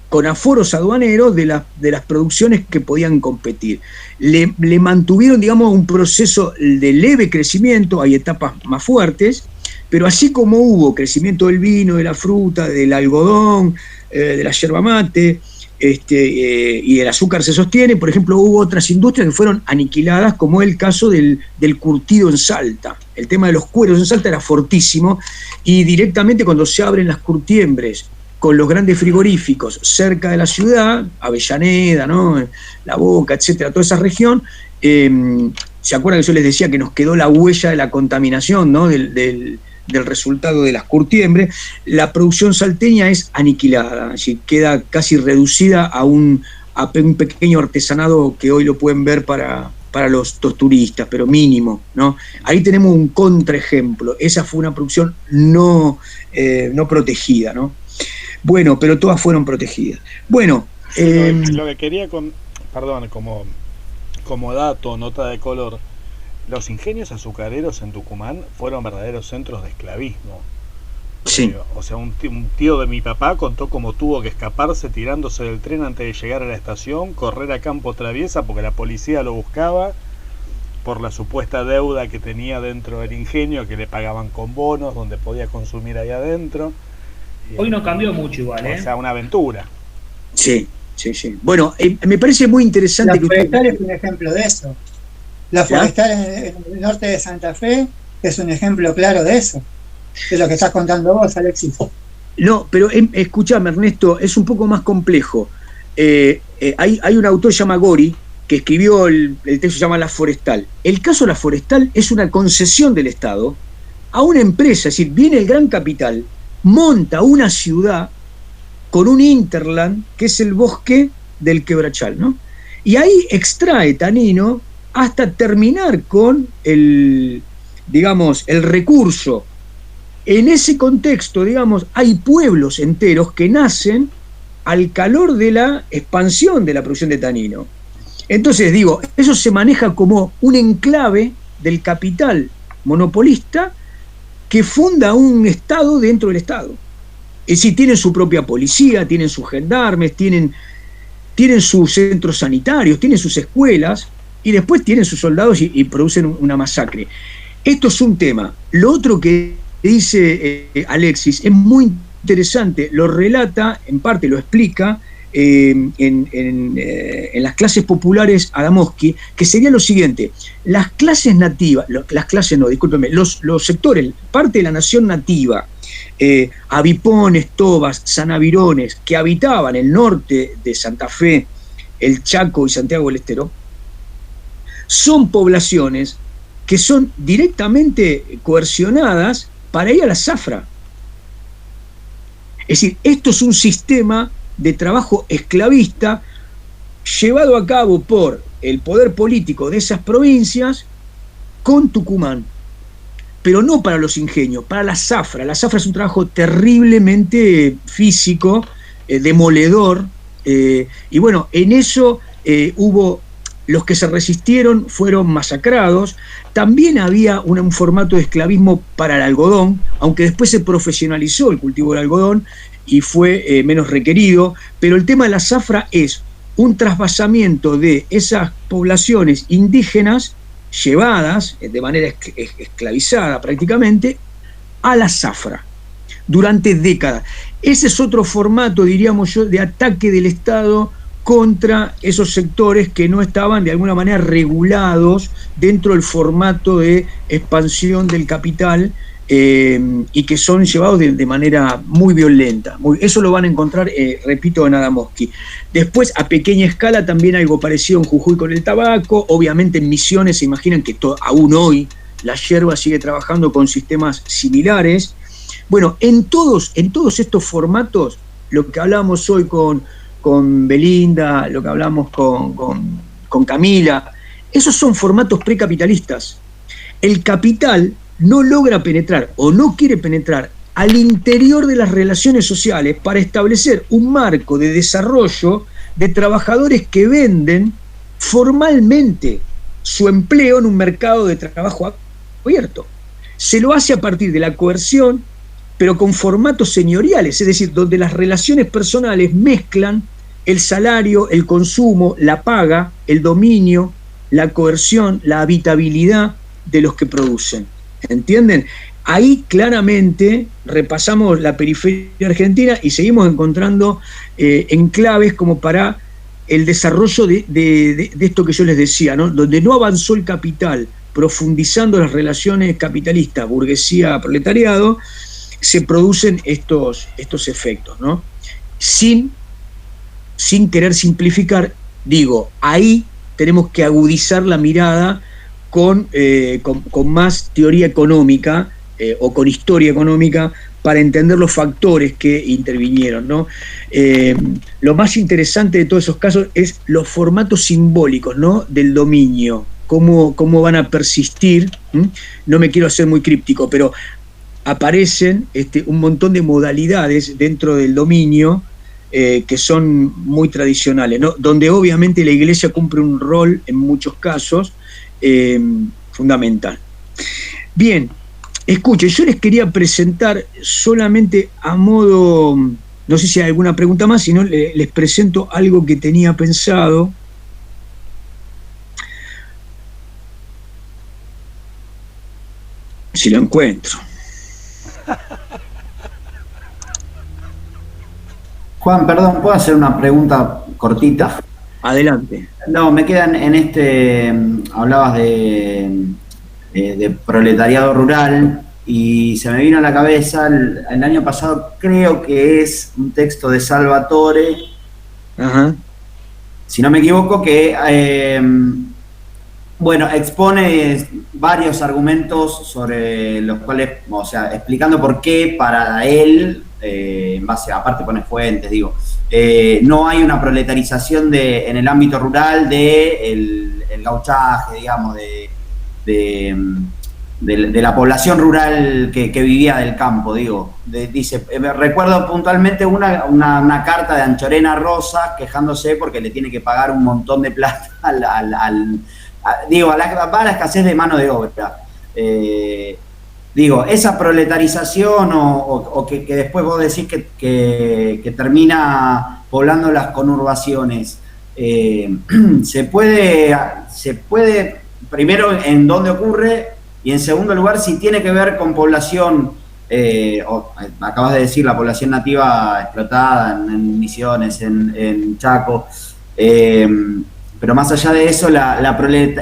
con aforos aduaneros de las producciones que podían competir. Le mantuvieron, digamos, un proceso de leve crecimiento, hay etapas más fuertes, pero así como hubo crecimiento del vino, de la fruta, del algodón, de la yerba mate, y el azúcar se sostiene, por ejemplo, hubo otras industrias que fueron aniquiladas, como el caso del curtido en Salta. El tema de los cueros en Salta era fortísimo, y directamente cuando se abren las curtiembres con los grandes frigoríficos cerca de la ciudad, Avellaneda, ¿no? La Boca, etcétera, toda esa región, ¿se acuerdan que yo les decía que nos quedó la huella de la contaminación, ¿no? del resultado de las curtiembres? La producción salteña es aniquilada, así queda casi reducida a un pequeño artesanado que hoy lo pueden ver para los turistas, pero mínimo, ¿no? Ahí tenemos un contraejemplo. Esa fue una producción no protegida, ¿no? Bueno, pero todas fueron protegidas. Bueno, lo que quería como dato, nota de color, los ingenios azucareros en Tucumán fueron verdaderos centros de esclavismo. Sí. O sea, un tío de mi papá contó cómo tuvo que escaparse tirándose del tren antes de llegar a la estación, correr a campo traviesa porque la policía lo buscaba por la supuesta deuda que tenía dentro del ingenio, que le pagaban con bonos, donde podía consumir ahí adentro. Hoy no cambió mucho igual, ¿eh? O sea, una aventura. Sí. Bueno, me parece muy interesante. La forestal es un ejemplo de eso. La forestal en el norte de Santa Fe es un ejemplo claro de eso, de lo que estás contando vos, Alexis. No, pero escúchame, Ernesto, es un poco más complejo. Hay un autor que se llama Gori, que escribió el texto que se llama La Forestal. El caso de La Forestal es una concesión del Estado a una empresa, es decir, viene el gran capital, monta una ciudad con un hinterland, que es el bosque del Quebrachal, ¿no? Y ahí extrae tanino hasta terminar con el recurso. En ese contexto, digamos, hay pueblos enteros que nacen al calor de la expansión de la producción de tanino. Entonces, digo, eso se maneja como un enclave del capital monopolista que funda un Estado dentro del Estado. Es decir, tienen su propia policía, tienen sus gendarmes, tienen sus centros sanitarios, tienen sus escuelas, y después tienen sus soldados y producen una masacre. Esto es un tema. Lo otro que dice Alexis es muy interesante, lo relata, en parte lo explica en las clases populares Adamowski, que sería lo siguiente: las clases nativas, los sectores, parte de la nación nativa, avipones, tobas, sanavirones, que habitaban el norte de Santa Fe, el Chaco y Santiago del Estero, son poblaciones que son directamente coercionadas para ir a la zafra. Es decir, esto es un sistema de trabajo esclavista llevado a cabo por el poder político de esas provincias con Tucumán, pero no para los ingenios, para la zafra. La zafra es un trabajo terriblemente físico, demoledor, y bueno, en eso hubo... Los que se resistieron fueron masacrados. También había un formato de esclavismo para el algodón, aunque después se profesionalizó el cultivo del algodón y fue menos requerido. Pero el tema de la zafra es un trasvasamiento de esas poblaciones indígenas llevadas de manera esclavizada prácticamente a la zafra durante décadas. Ese es otro formato, diríamos yo, de ataque del Estado contra esos sectores que no estaban de alguna manera regulados dentro del formato de expansión del capital, y que son llevados de manera muy violenta. Eso lo van a encontrar, repito, en Adamowski. Después, a pequeña escala, también algo parecido en Jujuy con el tabaco. Obviamente en Misiones se imaginan que aún hoy la yerba sigue trabajando con sistemas similares. Bueno, en todos estos formatos, lo que hablábamos hoy con con Belinda, lo que hablamos con Camila, esos son formatos precapitalistas. El capital no logra penetrar o no quiere penetrar al interior de las relaciones sociales para establecer un marco de desarrollo de trabajadores que venden formalmente su empleo en un mercado de trabajo abierto. Se lo hace a partir de la coerción, pero con formatos señoriales, es decir, donde las relaciones personales mezclan el salario, el consumo, la paga, el dominio, la coerción, la habitabilidad de los que producen. ¿Entienden? Ahí claramente repasamos la periferia argentina y seguimos encontrando enclaves como para el desarrollo de esto que yo les decía, ¿no? Donde no avanzó el capital profundizando las relaciones capitalistas, burguesía, proletariado, se producen estos efectos, ¿no? Sin querer simplificar, digo, ahí tenemos que agudizar la mirada con más teoría económica o con historia económica para entender los factores que intervinieron, ¿no? Lo más interesante de todos esos casos es los formatos simbólicos, ¿no? Del dominio, cómo van a persistir. No me quiero hacer muy críptico, pero aparecen un montón de modalidades dentro del dominio que son muy tradicionales, ¿no? Donde obviamente la Iglesia cumple un rol en muchos casos fundamental. Bien, escuchen, yo les quería presentar solamente a modo, no sé si hay alguna pregunta más, si no les presento algo que tenía pensado. Si lo encuentro. Juan, perdón, ¿puedo hacer una pregunta cortita? Adelante. No, me quedan hablabas de proletariado rural y se me vino a la cabeza el año pasado, creo que es un texto de Salvatore, ajá, si no me equivoco, que expone varios argumentos sobre los cuales, o sea, explicando por qué para él, en base, aparte pone fuentes, digo, no hay una proletarización en el ámbito rural el gauchaje, digamos, de la población rural que vivía del campo, digo. Dice, recuerdo puntualmente una carta de Anchorena Rosa quejándose porque le tiene que pagar un montón de plata a la escasez de mano de obra. Digo, esa proletarización o que después vos decís que termina poblando las conurbaciones, se puede, primero, en dónde ocurre, y en segundo lugar, si tiene que ver con población, acabas de decir, la población nativa explotada en Misiones, en Chaco, pero más allá de eso,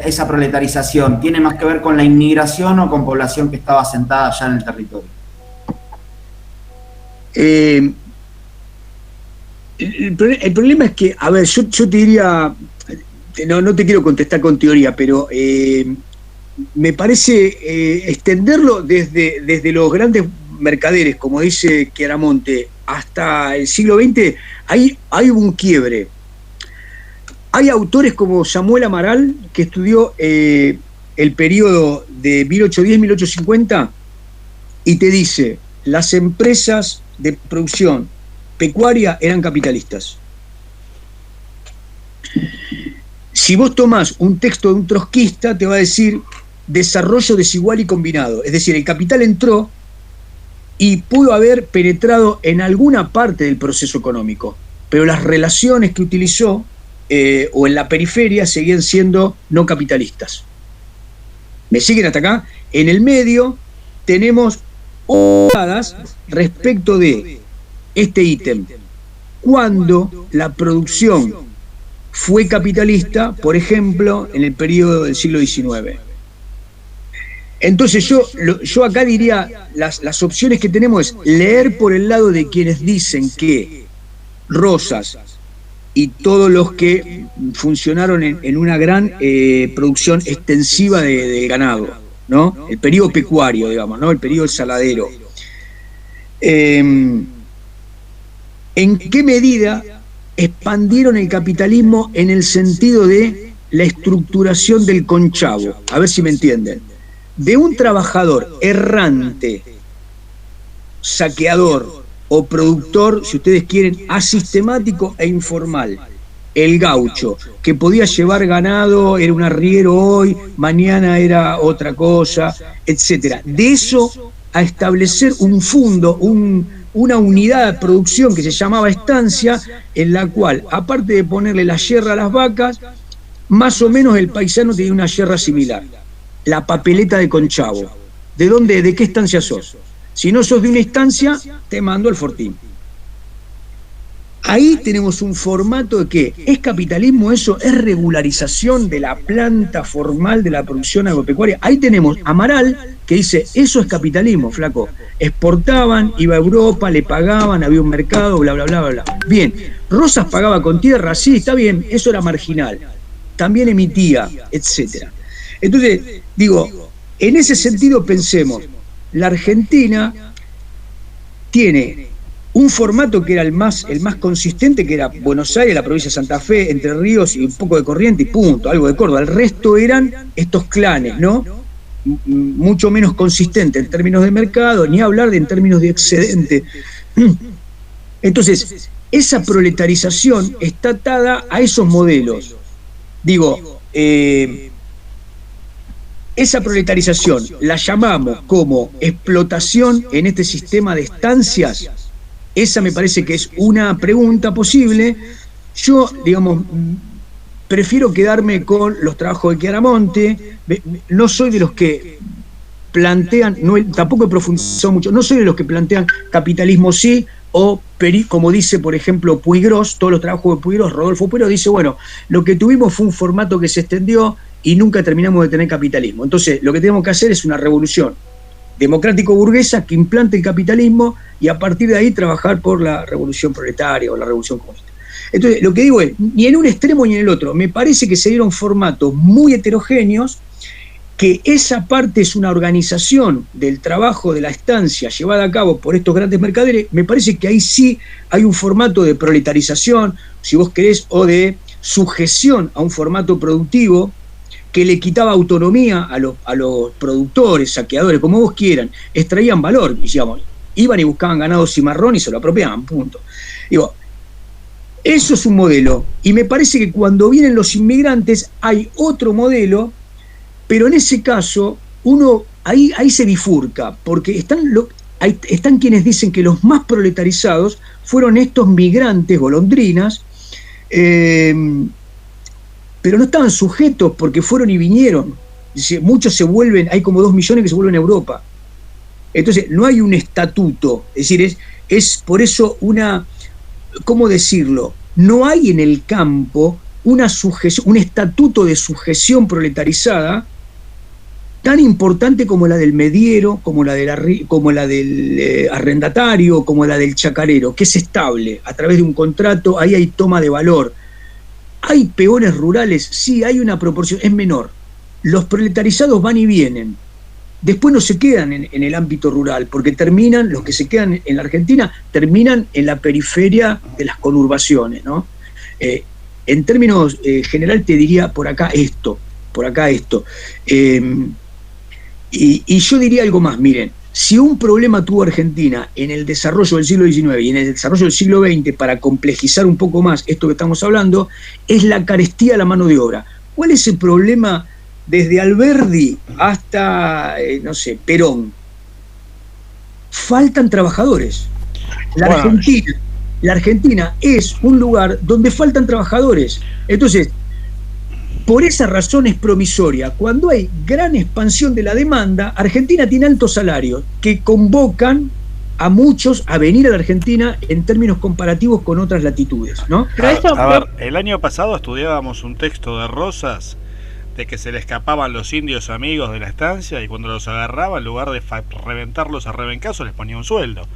esa proletarización, ¿tiene más que ver con la inmigración o con población que estaba asentada allá en el territorio? El problema es que, a ver, yo te diría, no te quiero contestar con teoría, pero me parece extenderlo desde los grandes mercaderes, como dice Chiaramonte, hasta el siglo XX, hay un quiebre. Hay autores como Samuel Amaral, que estudió el periodo de 1810-1850 y te dice, las empresas de producción pecuaria eran capitalistas. Si vos tomás un texto de un trotskista, te va a decir desarrollo desigual y combinado. Es decir, el capital entró y pudo haber penetrado en alguna parte del proceso económico, pero las relaciones que utilizó o en la periferia seguían siendo no capitalistas. ¿Me siguen hasta acá? En el medio tenemos obradas respecto de este ítem. Cuando la producción fue capitalista, por ejemplo, en el periodo del siglo XIX. Entonces yo acá diría, las opciones que tenemos es leer por el lado de quienes dicen que Rosas y todos los que funcionaron en una gran producción extensiva de ganado, ¿no? El periodo pecuario, digamos, ¿no? El periodo saladero. ¿En qué medida expandieron el capitalismo en el sentido de la estructuración del conchavo. A ver si me entienden. De un trabajador errante, saqueador o productor, si ustedes quieren, asistemático e informal, el gaucho, que podía llevar ganado, era un arriero hoy, mañana era otra cosa, etcétera. De eso a establecer un fondo, una unidad de producción que se llamaba estancia, en la cual, aparte de ponerle la yerra a las vacas, más o menos el paisano tenía una yerra similar, la papeleta de conchavo. ¿De dónde, de qué estancia sos? Si no sos de una estancia, te mando al fortín. Ahí tenemos un formato de que es capitalismo, eso es regularización de la planta formal de la producción agropecuaria. Ahí tenemos Amaral que dice, eso es capitalismo, flaco. Exportaban, iba a Europa, le pagaban, había un mercado, bla, bla, bla, bla. Bien, Rosas pagaba con tierra, sí, está bien, eso era marginal. También emitía, etcétera. Entonces, digo, en ese sentido pensemos, la Argentina tiene un formato que era el más consistente, que era Buenos Aires, la provincia de Santa Fe, Entre Ríos y un poco de Corrientes y punto, algo de Córdoba. El resto eran estos clanes, ¿no? Mucho menos consistente en términos de mercado, ni hablar de en términos de excedente. Entonces, esa proletarización está atada a esos modelos. Digo, esa proletarización la llamamos como explotación en este sistema de estancias. Esa me parece que es una pregunta posible. Yo, digamos, prefiero quedarme con los trabajos de Chiaramonte. No soy de los que plantean, tampoco he profundizado mucho, no soy de los que plantean capitalismo sí, o como dice, por ejemplo, Puigros, todos los trabajos de Puigros, Rodolfo Puigros dice, bueno, lo que tuvimos fue un formato que se extendió y nunca terminamos de tener capitalismo. Entonces, lo que tenemos que hacer es una revolución democrático-burguesa que implante el capitalismo y a partir de ahí trabajar por la revolución proletaria o la revolución comunista. Entonces, lo que digo es, ni en un extremo ni en el otro, me parece que se dieron formatos muy heterogéneos, que esa parte es una organización del trabajo de la estancia llevada a cabo por estos grandes mercaderes. Me parece que ahí sí hay un formato de proletarización, si vos querés, o de sujeción a un formato productivo que le quitaba autonomía a los productores, saqueadores, como vos quieran, extraían valor, digamos, iban y buscaban ganado cimarrón y se lo apropiaban, punto. Digo, eso es un modelo, y me parece que cuando vienen los inmigrantes hay otro modelo, pero en ese caso ahí se bifurca, porque están quienes dicen que los más proletarizados fueron estos migrantes golondrinas, pero no estaban sujetos porque fueron y vinieron. Muchos se vuelven, hay como 2 millones que se vuelven a Europa. Entonces, no hay un estatuto, es decir, es por eso ¿cómo decirlo? No hay en el campo un estatuto de sujeción proletarizada tan importante como la del mediero, como la del arrendatario, como la del chacarero, que es estable, a través de un contrato, ahí hay toma de valor. ¿Hay peones rurales? Sí, hay una proporción, es menor. Los proletarizados van y vienen. Después no se quedan en el ámbito rural, porque los que se quedan en la Argentina, terminan en la periferia de las conurbaciones, ¿no? En términos general te diría por acá esto. Y yo diría algo más, miren, si un problema tuvo Argentina en el desarrollo del siglo XIX y en el desarrollo del siglo XX, para complejizar un poco más esto que estamos hablando, es la carestía de la mano de obra. ¿Cuál es el problema desde Alberdi hasta, Perón? Faltan trabajadores. La Argentina es un lugar donde faltan trabajadores. Entonces, por esa razón es promisoria. Cuando hay gran expansión de la demanda, Argentina tiene altos salarios que convocan a muchos a venir a la Argentina en términos comparativos con otras latitudes, ¿no? A ver, el año pasado estudiábamos un texto de Rosas de que se le escapaban los indios amigos de la estancia y cuando los agarraba, en lugar de reventarlos a rebencazo, les ponía un sueldo.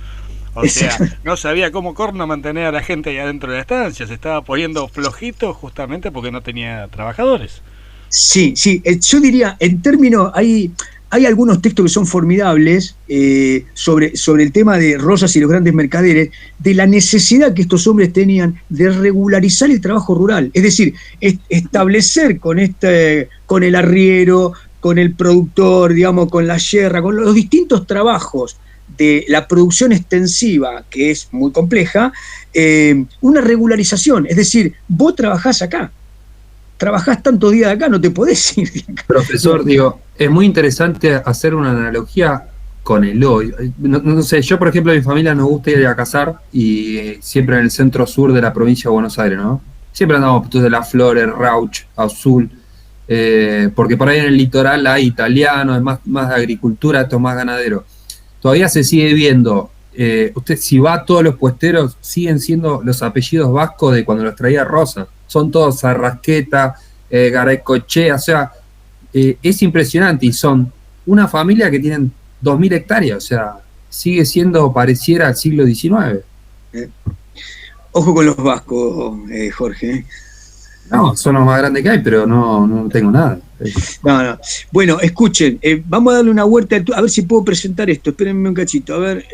O sea, no sabía cómo corno mantener a la gente ahí adentro de la estancia, se estaba poniendo flojito justamente porque no tenía trabajadores. Sí, yo diría, en términos, hay hay algunos textos que son formidables sobre el tema de Rosas y los grandes mercaderes, de la necesidad que estos hombres tenían de regularizar el trabajo rural, es decir, establecer con el arriero, con el productor, digamos, con la yerra, con los distintos trabajos de la producción extensiva, que es muy compleja, una regularización, es decir, vos trabajás acá, trabajás tantos días de acá, no te podés ir de acá. Profesor, digo, es muy interesante hacer una analogía con el hoy. No sé, yo por ejemplo, a mi familia nos gusta ir a cazar y siempre en el centro sur de la provincia de Buenos Aires, ¿no? Siempre andamos desde Las Flores, Rauch, Azul, porque por ahí en el litoral hay italiano, es más de agricultura, esto es más ganadero. Todavía se sigue viendo, usted si va a todos los puesteros, siguen siendo los apellidos vascos de cuando los traía Rosa. Son todos Arrasqueta, Garaycochea, o sea, es impresionante y son una familia que tienen 2.000 hectáreas, o sea, sigue siendo pareciera al siglo XIX. Ojo con los vascos, Jorge. No, son los más grandes que hay, pero no tengo nada. No. Bueno, escuchen, vamos a darle una vuelta, a ver si puedo presentar esto, espérenme un cachito, a ver.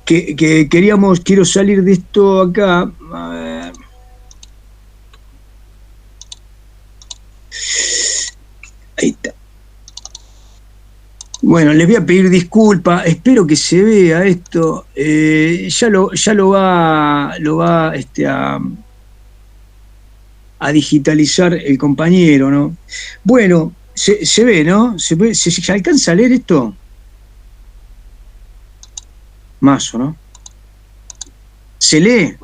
Quiero salir de esto acá. A ver. Ahí está. Bueno, les voy a pedir disculpas, espero que se vea esto. Ya lo va a digitalizar el compañero, ¿no? Bueno, se ve, ¿no? ¿Se alcanza a leer esto? Mazo, ¿no? ¿Se lee?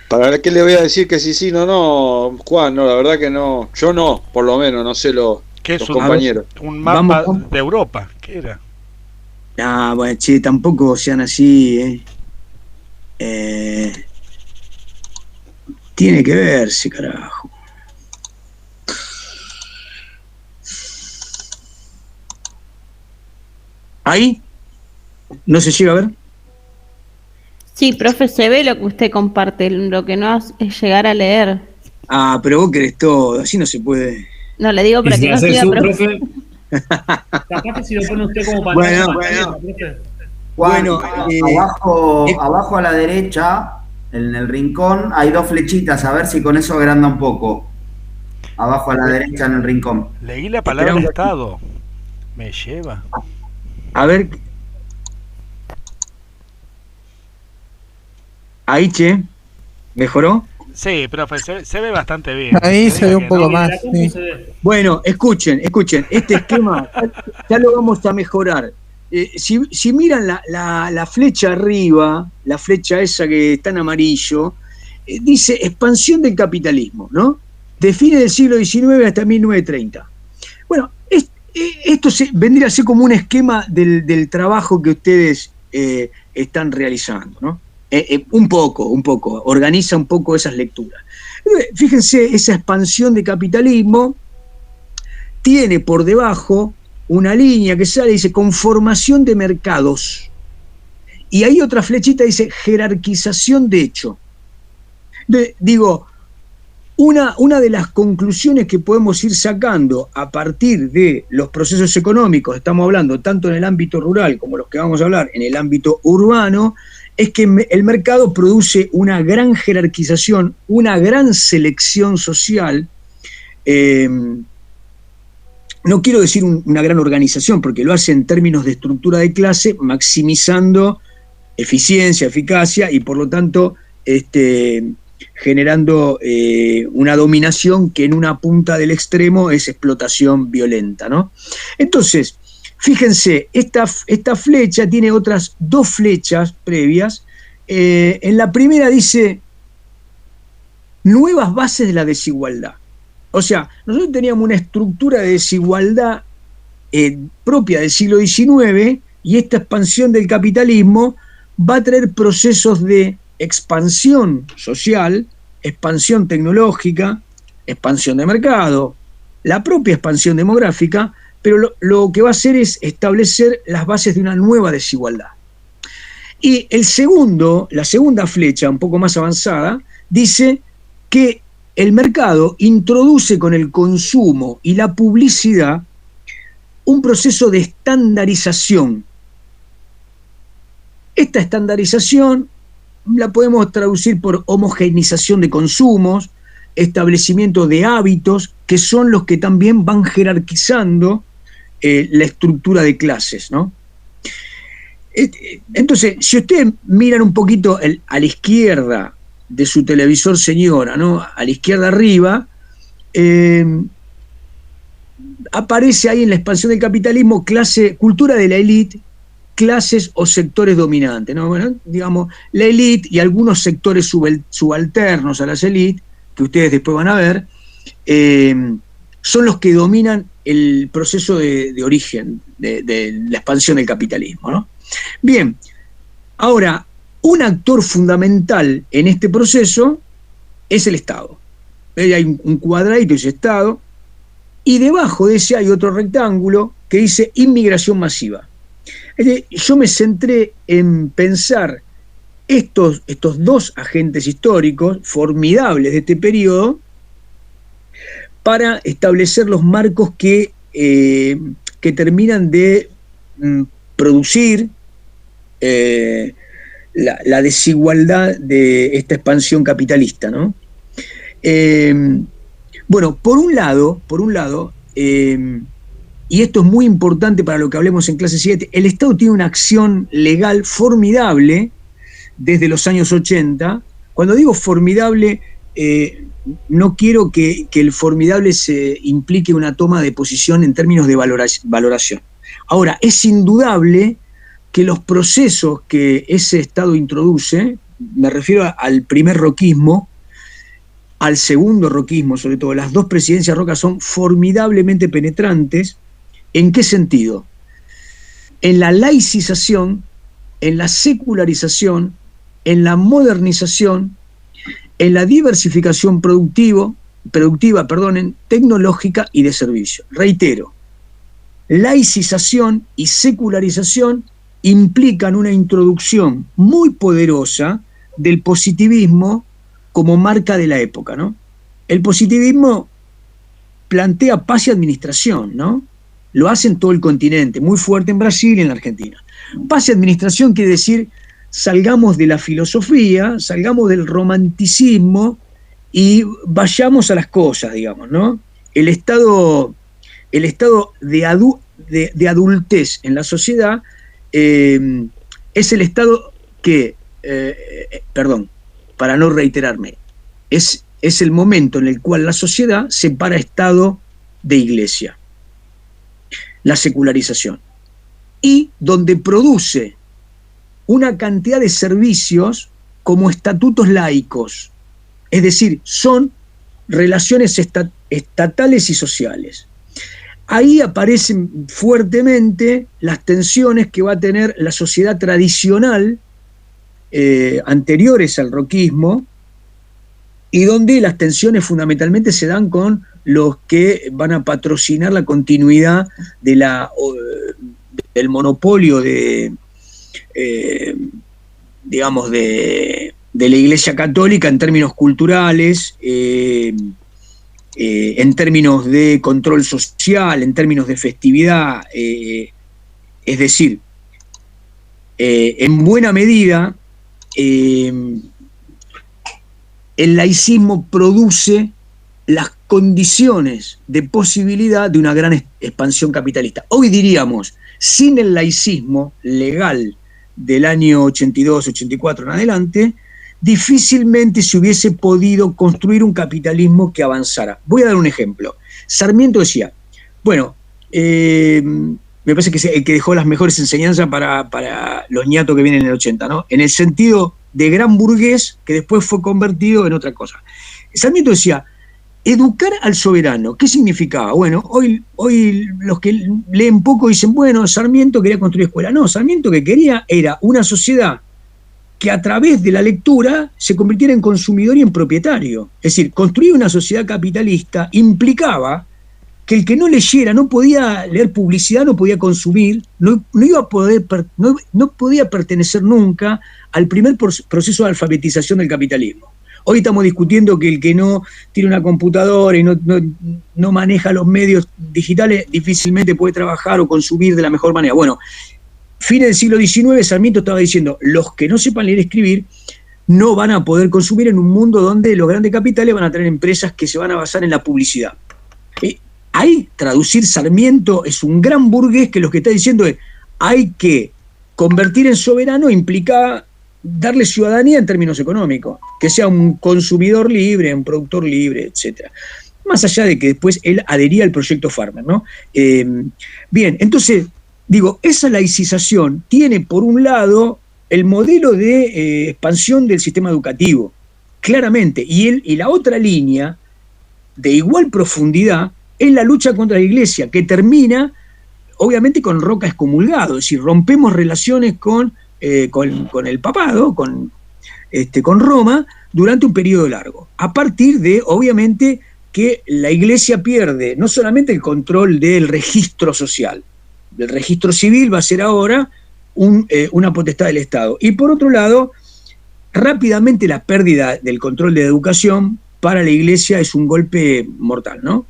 ¿Para qué le voy a decir que sí, no, Juan? No, la verdad que no. Yo no, por lo menos, no sé los compañeros. Un mapa de Europa, ¿qué era? Ah, bueno, che, tampoco sean así, tiene que verse, carajo. ¿Ahí? ¿No se llega a ver? Sí, profe, se ve lo que usted comparte, lo que no es llegar a leer. Ah, pero vos querés todo, así no se puede. No, le digo para que no siga, profe. Capaz que si lo pone usted como pantalla. Bueno. Juan, abajo a la derecha, en el rincón, hay 2 flechitas, a ver si con eso agranda un poco. Abajo a la derecha en el rincón. Leí la palabra Estado. Me lleva. A ver. Ahí, che. ¿Mejoró? Sí, profe, se ve bastante bien. Ahí se ve un poco más. Sí. Bueno, escuchen. Este esquema ya lo vamos a mejorar. Si miran la flecha arriba, la flecha esa que está en amarillo, dice expansión del capitalismo, ¿no? De fines del siglo XIX hasta 1930. Bueno, esto vendría a ser como un esquema del trabajo que ustedes están realizando, ¿no? Un poco, organiza un poco esas lecturas. Fíjense, esa expansión de capitalismo tiene por debajo una línea que sale y dice conformación de mercados. Y ahí otra flechita dice jerarquización de hecho. Digo, una de las conclusiones que podemos ir sacando a partir de los procesos económicos, estamos hablando tanto en el ámbito rural como los que vamos a hablar en el ámbito urbano, es que el mercado produce una gran jerarquización, una gran selección social. No quiero decir una gran organización, porque lo hace en términos de estructura de clase, maximizando eficiencia, eficacia y por lo tanto generando una dominación que en una punta del extremo es explotación violenta, ¿no? Entonces, fíjense, esta flecha tiene otras 2 flechas previas. En la primera dice nuevas bases de la desigualdad. O sea, nosotros teníamos una estructura de desigualdad propia del siglo XIX y esta expansión del capitalismo va a traer procesos de expansión social, expansión tecnológica, expansión de mercado, la propia expansión demográfica, pero lo que va a hacer es establecer las bases de una nueva desigualdad. Y la segunda flecha, un poco más avanzada, dice que el mercado introduce con el consumo y la publicidad un proceso de estandarización. Esta estandarización la podemos traducir por homogeneización de consumos, establecimiento de hábitos, que son los que también van jerarquizando la estructura de clases, ¿no? Entonces, si ustedes miran un poquito a la izquierda de su televisor, señora, ¿no? A la izquierda arriba, aparece ahí en la expansión del capitalismo cultura de la élite, clases o sectores dominantes, ¿no? Bueno, digamos, la élite y algunos sectores subalternos a las élites, que ustedes después van a ver, son los que dominan el proceso de origen de la expansión del capitalismo, ¿no? Bien, ahora, un actor fundamental en este proceso es el Estado. Hay un cuadradito, dice Estado, y debajo de ese hay otro rectángulo que dice inmigración masiva. Yo me centré en pensar estos dos agentes históricos formidables de este periodo para establecer los marcos que terminan de producir la desigualdad de esta expansión capitalista, ¿no? Bueno, por un lado, y esto es muy importante para lo que hablemos en clase 7, el Estado tiene una acción legal formidable desde los años 80. Cuando digo formidable, no quiero que el formidable se implique una toma de posición en términos de valoración. Ahora, es indudable que los procesos que ese Estado introduce, me refiero al primer roquismo, al segundo roquismo, sobre todo, las dos presidencias Roca son formidablemente penetrantes. ¿En qué sentido? En la laicización, en la secularización, en la modernización, en la diversificación productiva, tecnológica y de servicio. Reitero, laicización y secularización implican una introducción muy poderosa del positivismo como marca de la época, ¿no? El positivismo plantea paz y administración, ¿no? Lo hace en todo el continente, muy fuerte en Brasil y en la Argentina. Paz y administración quiere decir salgamos de la filosofía, salgamos del romanticismo y vayamos a las cosas, digamos, ¿no? El estado de adultez en la sociedad es el estado que, para no reiterarme, es el momento en el cual la sociedad separa Estado de Iglesia, la secularización, y donde produce una cantidad de servicios como estatutos laicos, es decir, son relaciones estatales y sociales. Ahí aparecen fuertemente las tensiones que va a tener la sociedad tradicional anteriores al roquismo, y donde las tensiones fundamentalmente se dan con los que van a patrocinar la continuidad del monopolio de la Iglesia Católica en términos culturales, en términos de control social, en términos de festividad, es decir, en buena medida el laicismo produce las condiciones de posibilidad de una gran expansión capitalista. Hoy diríamos, sin el laicismo legal del año 82, 84 en adelante, difícilmente se hubiese podido construir un capitalismo que avanzara. Voy a dar un ejemplo. Sarmiento decía, bueno, me parece que es el que dejó las mejores enseñanzas para los ñatos que vienen en el 80, ¿no? En el sentido de gran burgués que después fue convertido en otra cosa. Sarmiento decía, educar al soberano, ¿qué significaba? Bueno, hoy los que leen poco dicen, bueno, Sarmiento quería construir escuela. No, Sarmiento que quería era una sociedad que a través de la lectura se convirtiera en consumidor y en propietario. Es decir, construir una sociedad capitalista implicaba que el que no leyera, no podía leer publicidad, no podía consumir, no podía pertenecer nunca al primer proceso de alfabetización del capitalismo. Hoy estamos discutiendo que el que no tiene una computadora y no maneja los medios digitales difícilmente puede trabajar o consumir de la mejor manera. Bueno, fines del siglo XIX, Sarmiento estaba diciendo, los que no sepan leer y escribir no van a poder consumir en un mundo donde los grandes capitales van a tener empresas que se van a basar en la publicidad. Ahí traducir Sarmiento es un gran burgués que lo que está diciendo es hay que convertir en soberano implica darle ciudadanía en términos económicos, que sea un consumidor libre, un productor libre, etc. Más allá de que después él adhería al proyecto Farmer, ¿no? Bien, entonces, digo, esa laicización tiene por un lado el modelo de expansión del sistema educativo, claramente, y la otra línea de igual profundidad es la lucha contra la Iglesia, que termina obviamente con Roca excomulgado, es decir, rompemos relaciones con el papado, con Roma, durante un periodo largo, a partir de, obviamente, que la Iglesia pierde no solamente el control del registro social, del registro civil va a ser ahora una potestad del Estado, y por otro lado, rápidamente la pérdida del control de la educación para la Iglesia es un golpe mortal, ¿no?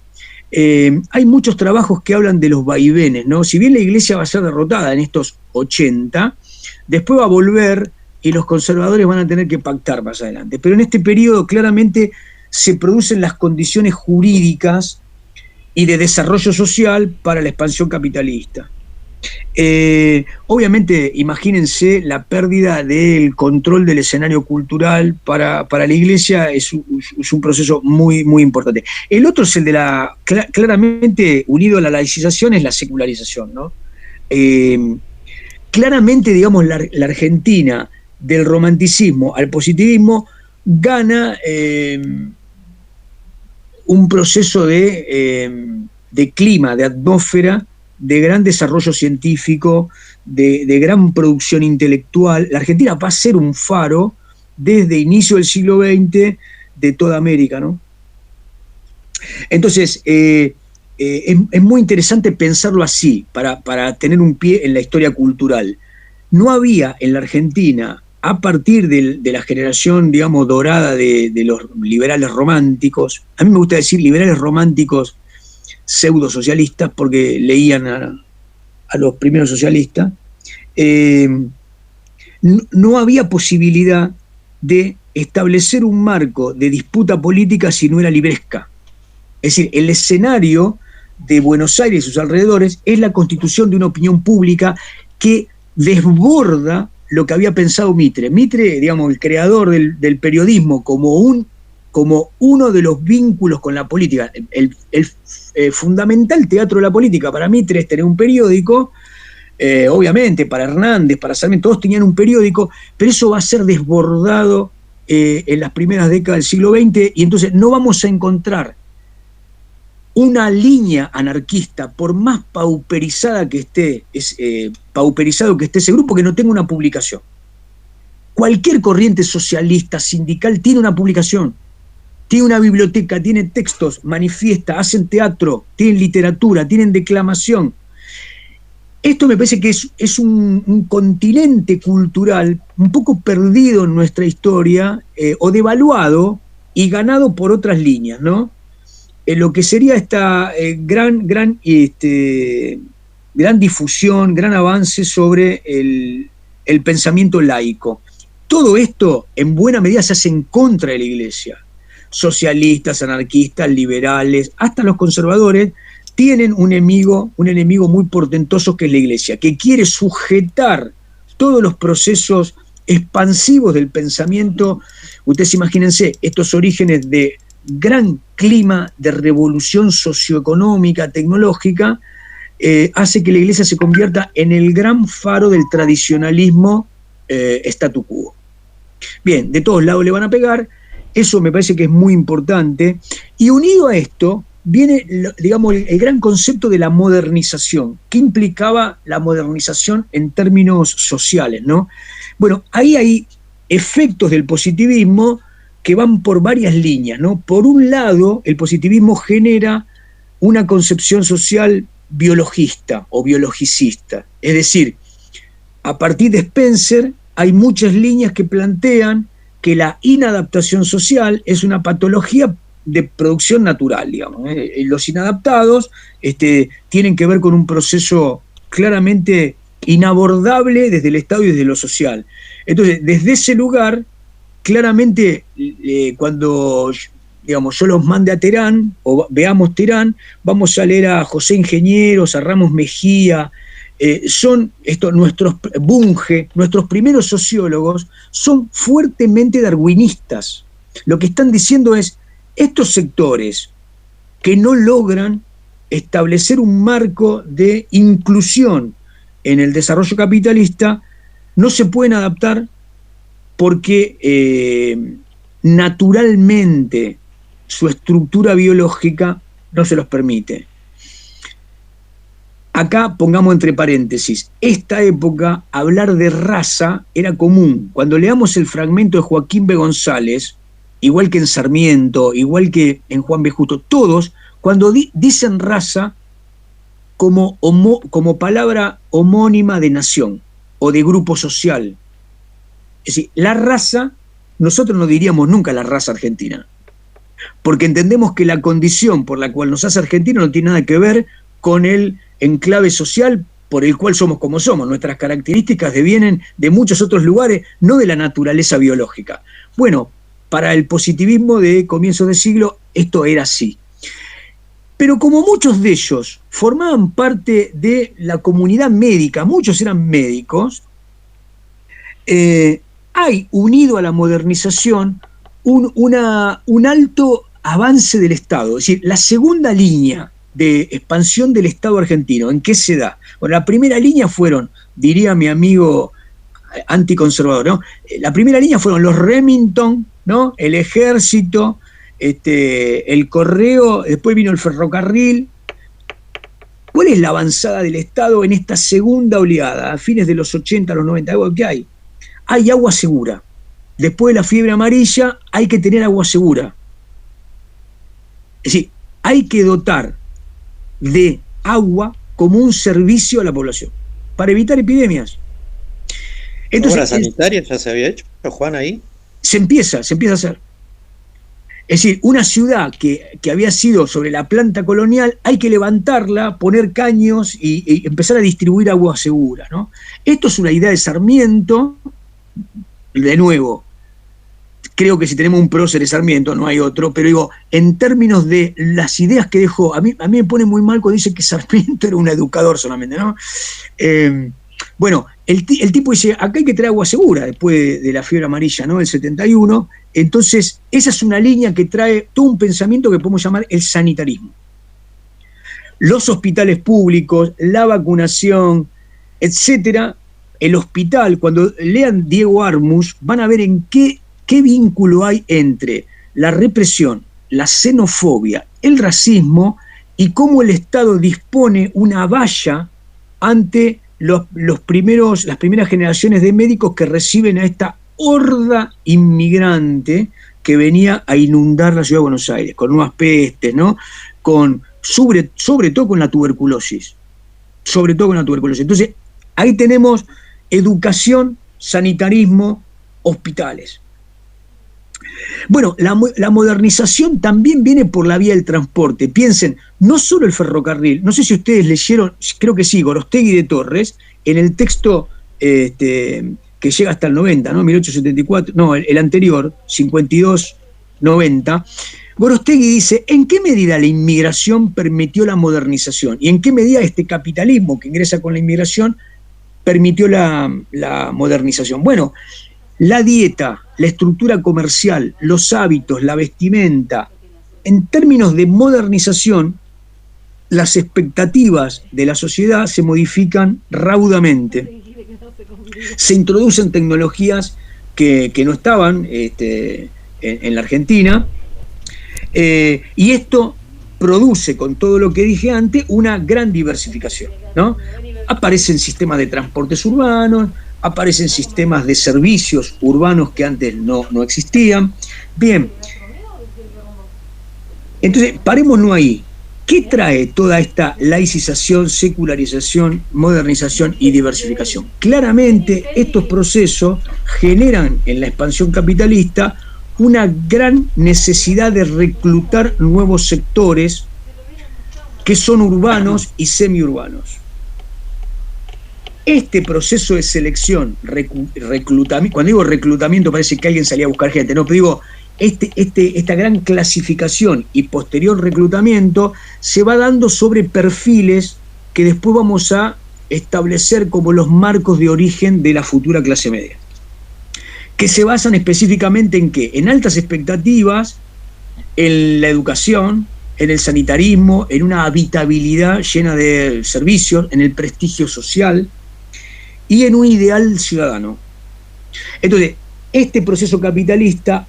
Hay muchos trabajos que hablan de los vaivenes, ¿no? Si bien la Iglesia va a ser derrotada en estos 80, después va a volver y los conservadores van a tener que pactar más adelante. Pero en este periodo claramente se producen las condiciones jurídicas y de desarrollo social para la expansión capitalista. Obviamente, imagínense la pérdida del control del escenario cultural para la Iglesia es un proceso muy, muy importante. El otro es el de claramente unido a la laicización, es la secularización, ¿no? Claramente, digamos, la Argentina del romanticismo al positivismo gana un proceso de clima, de atmósfera, de gran desarrollo científico, de gran producción intelectual. La Argentina va a ser un faro desde inicio del siglo XX de toda América, ¿no? Entonces, es muy interesante pensarlo así, para tener un pie en la historia cultural. No había en la Argentina, a partir de la generación, digamos, dorada de los liberales románticos, a mí me gusta decir liberales románticos pseudo socialistas, porque leían a los primeros socialistas, no había posibilidad de establecer un marco de disputa política si no era libresca. Es decir, el escenario de Buenos Aires y sus alrededores es la constitución de una opinión pública que desborda lo que había pensado Mitre. Mitre, digamos, el creador del periodismo como uno de los vínculos con la política. El fundamental teatro de la política para Mitre es tener un periódico, obviamente para Hernández, para Sarmiento, todos tenían un periódico, pero eso va a ser desbordado en las primeras décadas del siglo XX, y entonces no vamos a encontrar una línea anarquista, por más pauperizada que esté, pauperizado que esté ese grupo, que no tenga una publicación. Cualquier corriente socialista, sindical, tiene una publicación, tiene una biblioteca, tiene textos, manifiesta, hacen teatro, tienen literatura, tienen declamación. Esto me parece que es un continente cultural un poco perdido en nuestra historia, o devaluado y ganado por otras líneas, ¿no? Lo que sería esta gran difusión, gran avance sobre el pensamiento laico. Todo esto en buena medida se hace en contra de la Iglesia. Socialistas, anarquistas, liberales, hasta los conservadores tienen un enemigo muy portentoso, que es la Iglesia, que quiere sujetar todos los procesos expansivos del pensamiento. Ustedes imagínense estos orígenes de gran clima de revolución socioeconómica, tecnológica, hace que la Iglesia se convierta en el gran faro del tradicionalismo statu quo. Bien, de todos lados le van a pegar, eso me parece que es muy importante, y unido a esto viene, digamos, el gran concepto de la modernización. ¿Qué implicaba la modernización en términos sociales, no? Bueno, ahí hay efectos del positivismo que van por varias líneas, ¿no? Por un lado, el positivismo genera una concepción social biologista o biologicista. Es decir, a partir de Spencer hay muchas líneas que plantean que la inadaptación social es una patología de producción natural, digamos. Los inadaptados tienen que ver con un proceso claramente inabordable desde el Estado y desde lo social. Entonces, desde ese lugar, claramente, cuando digamos, yo los mande a Terán, o veamos Terán, vamos a leer a José Ingenieros, a Ramos Mejía, son nuestros Bunge, nuestros primeros sociólogos, son fuertemente darwinistas. Lo que están diciendo es, estos sectores que no logran establecer un marco de inclusión en el desarrollo capitalista, no se pueden adaptar porque naturalmente su estructura biológica no se los permite. Acá pongamos entre paréntesis, esta época hablar de raza era común. Cuando leamos el fragmento de Joaquín B. González, igual que en Sarmiento, igual que en Juan B. Justo, todos, cuando dicen raza como palabra homónima de nación o de grupo social. Es decir, la raza, nosotros no diríamos nunca la raza argentina, porque entendemos que la condición por la cual nos hace argentinos no tiene nada que ver con el enclave social por el cual somos como somos. Nuestras características devienen de muchos otros lugares, no de la naturaleza biológica. Bueno, para el positivismo de comienzos de siglo esto era así. Pero como muchos de ellos formaban parte de la comunidad médica, muchos eran médicos, hay unido a la modernización un alto avance del Estado. Es decir, la segunda línea de expansión del Estado argentino, ¿en qué se da? Bueno, la primera línea fueron, diría mi amigo anticonservador, ¿no? La primera línea fueron los Remington, ¿no? El ejército, el correo, después vino el ferrocarril. ¿Cuál es la avanzada del Estado en esta segunda oleada, a fines de los 80, los 90? ¿Qué hay? Hay agua segura. Después de la fiebre amarilla hay que tener agua segura. Es decir, hay que dotar de agua como un servicio a la población para evitar epidemias. Entonces, ¿obra sanitaria ya se había hecho, Juan, ahí? Se empieza a hacer. Es decir, una ciudad que había sido sobre la planta colonial, hay que levantarla, poner caños y empezar a distribuir agua segura, ¿no? Esto es una idea de Sarmiento. De nuevo, creo que si tenemos un prócer de Sarmiento, no hay otro, pero digo, en términos de las ideas que dejó, a mí me pone muy mal cuando dice que Sarmiento era un educador solamente, ¿no? Bueno, el tipo dice, acá hay que traer agua segura después de la fiebre amarilla, ¿no? El 71. Entonces, esa es una línea que trae todo un pensamiento que podemos llamar el sanitarismo. Los hospitales públicos, la vacunación, etcétera. El hospital, cuando lean Diego Armus, van a ver en qué vínculo hay entre la represión, la xenofobia, el racismo y cómo el Estado dispone una valla ante las primeras generaciones de médicos que reciben a esta horda inmigrante que venía a inundar la ciudad de Buenos Aires, con nuevas pestes, ¿no? Sobre todo con la tuberculosis. Entonces, ahí tenemos educación, sanitarismo, hospitales. Bueno, la modernización también viene por la vía del transporte. Piensen, no solo el ferrocarril, no sé si ustedes leyeron, creo que sí, Gorostegui de Torres, en el texto que llega hasta el 90, ¿no? 1874, no, el anterior, 52-90, Gorostegui dice, ¿en qué medida la inmigración permitió la modernización? ¿Y en qué medida este capitalismo que ingresa con la inmigración permitió la modernización? Bueno, la dieta, la estructura comercial, los hábitos, la vestimenta, en términos de modernización, las expectativas de la sociedad se modifican raudamente. Se introducen tecnologías que no estaban en la Argentina, y esto produce, con todo lo que dije antes, una gran diversificación, ¿no? Aparecen sistemas de transportes urbanos, aparecen sistemas de servicios urbanos que antes no existían. Bien, entonces parémonos ahí. ¿Qué trae toda esta laicización, secularización, modernización y diversificación? Claramente estos procesos generan en la expansión capitalista una gran necesidad de reclutar nuevos sectores que son urbanos y semiurbanos. Este proceso de selección, reclutamiento, cuando digo reclutamiento parece que alguien salía a buscar gente, no, pero digo, esta gran clasificación y posterior reclutamiento se va dando sobre perfiles que después vamos a establecer como los marcos de origen de la futura clase media, que se basan específicamente en ¿qué? En altas expectativas, en la educación, en el sanitarismo, en una habitabilidad llena de servicios, en el prestigio social y en un ideal ciudadano. Entonces, este proceso capitalista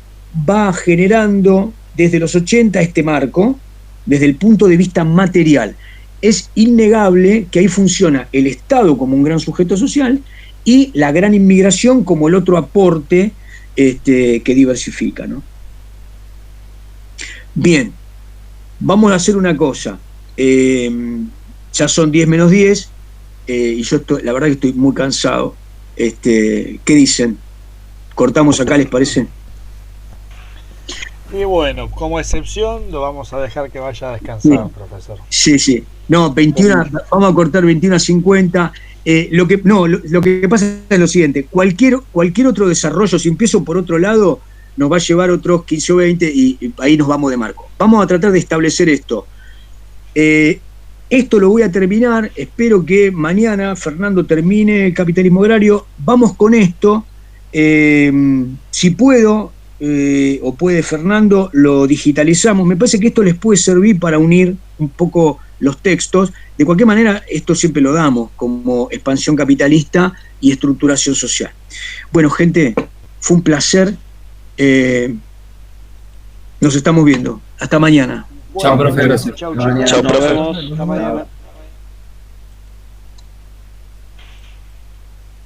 va generando desde los 80 este marco, desde el punto de vista material. Es innegable que ahí funciona el Estado como un gran sujeto social y la gran inmigración como el otro aporte que diversifica, ¿no? Bien, vamos a hacer una cosa. Ya son 10 menos 10 y yo la verdad que estoy muy cansado. ¿Qué dicen? ¿Cortamos acá, les parece? Y bueno, como excepción lo vamos a dejar que vaya a descansar, sí, profesor. Sí. No, 21, vamos a cortar 21 a 50. Lo que pasa es lo siguiente, cualquier otro desarrollo, si empiezo por otro lado, nos va a llevar otros 15 o 20 y ahí nos vamos de marco. Vamos a tratar de establecer esto. Esto lo voy a terminar, espero que mañana Fernando termine el capitalismo agrario. Vamos con esto. Si puedo, o puede Fernando, lo digitalizamos. Me parece que esto les puede servir para unir un poco los textos. De cualquier manera, esto siempre lo damos como expansión capitalista y estructuración social. Bueno, gente, fue un placer. Nos estamos viendo. Hasta mañana. Chao, profe. Gracias. Chao, profe. Hasta mañana.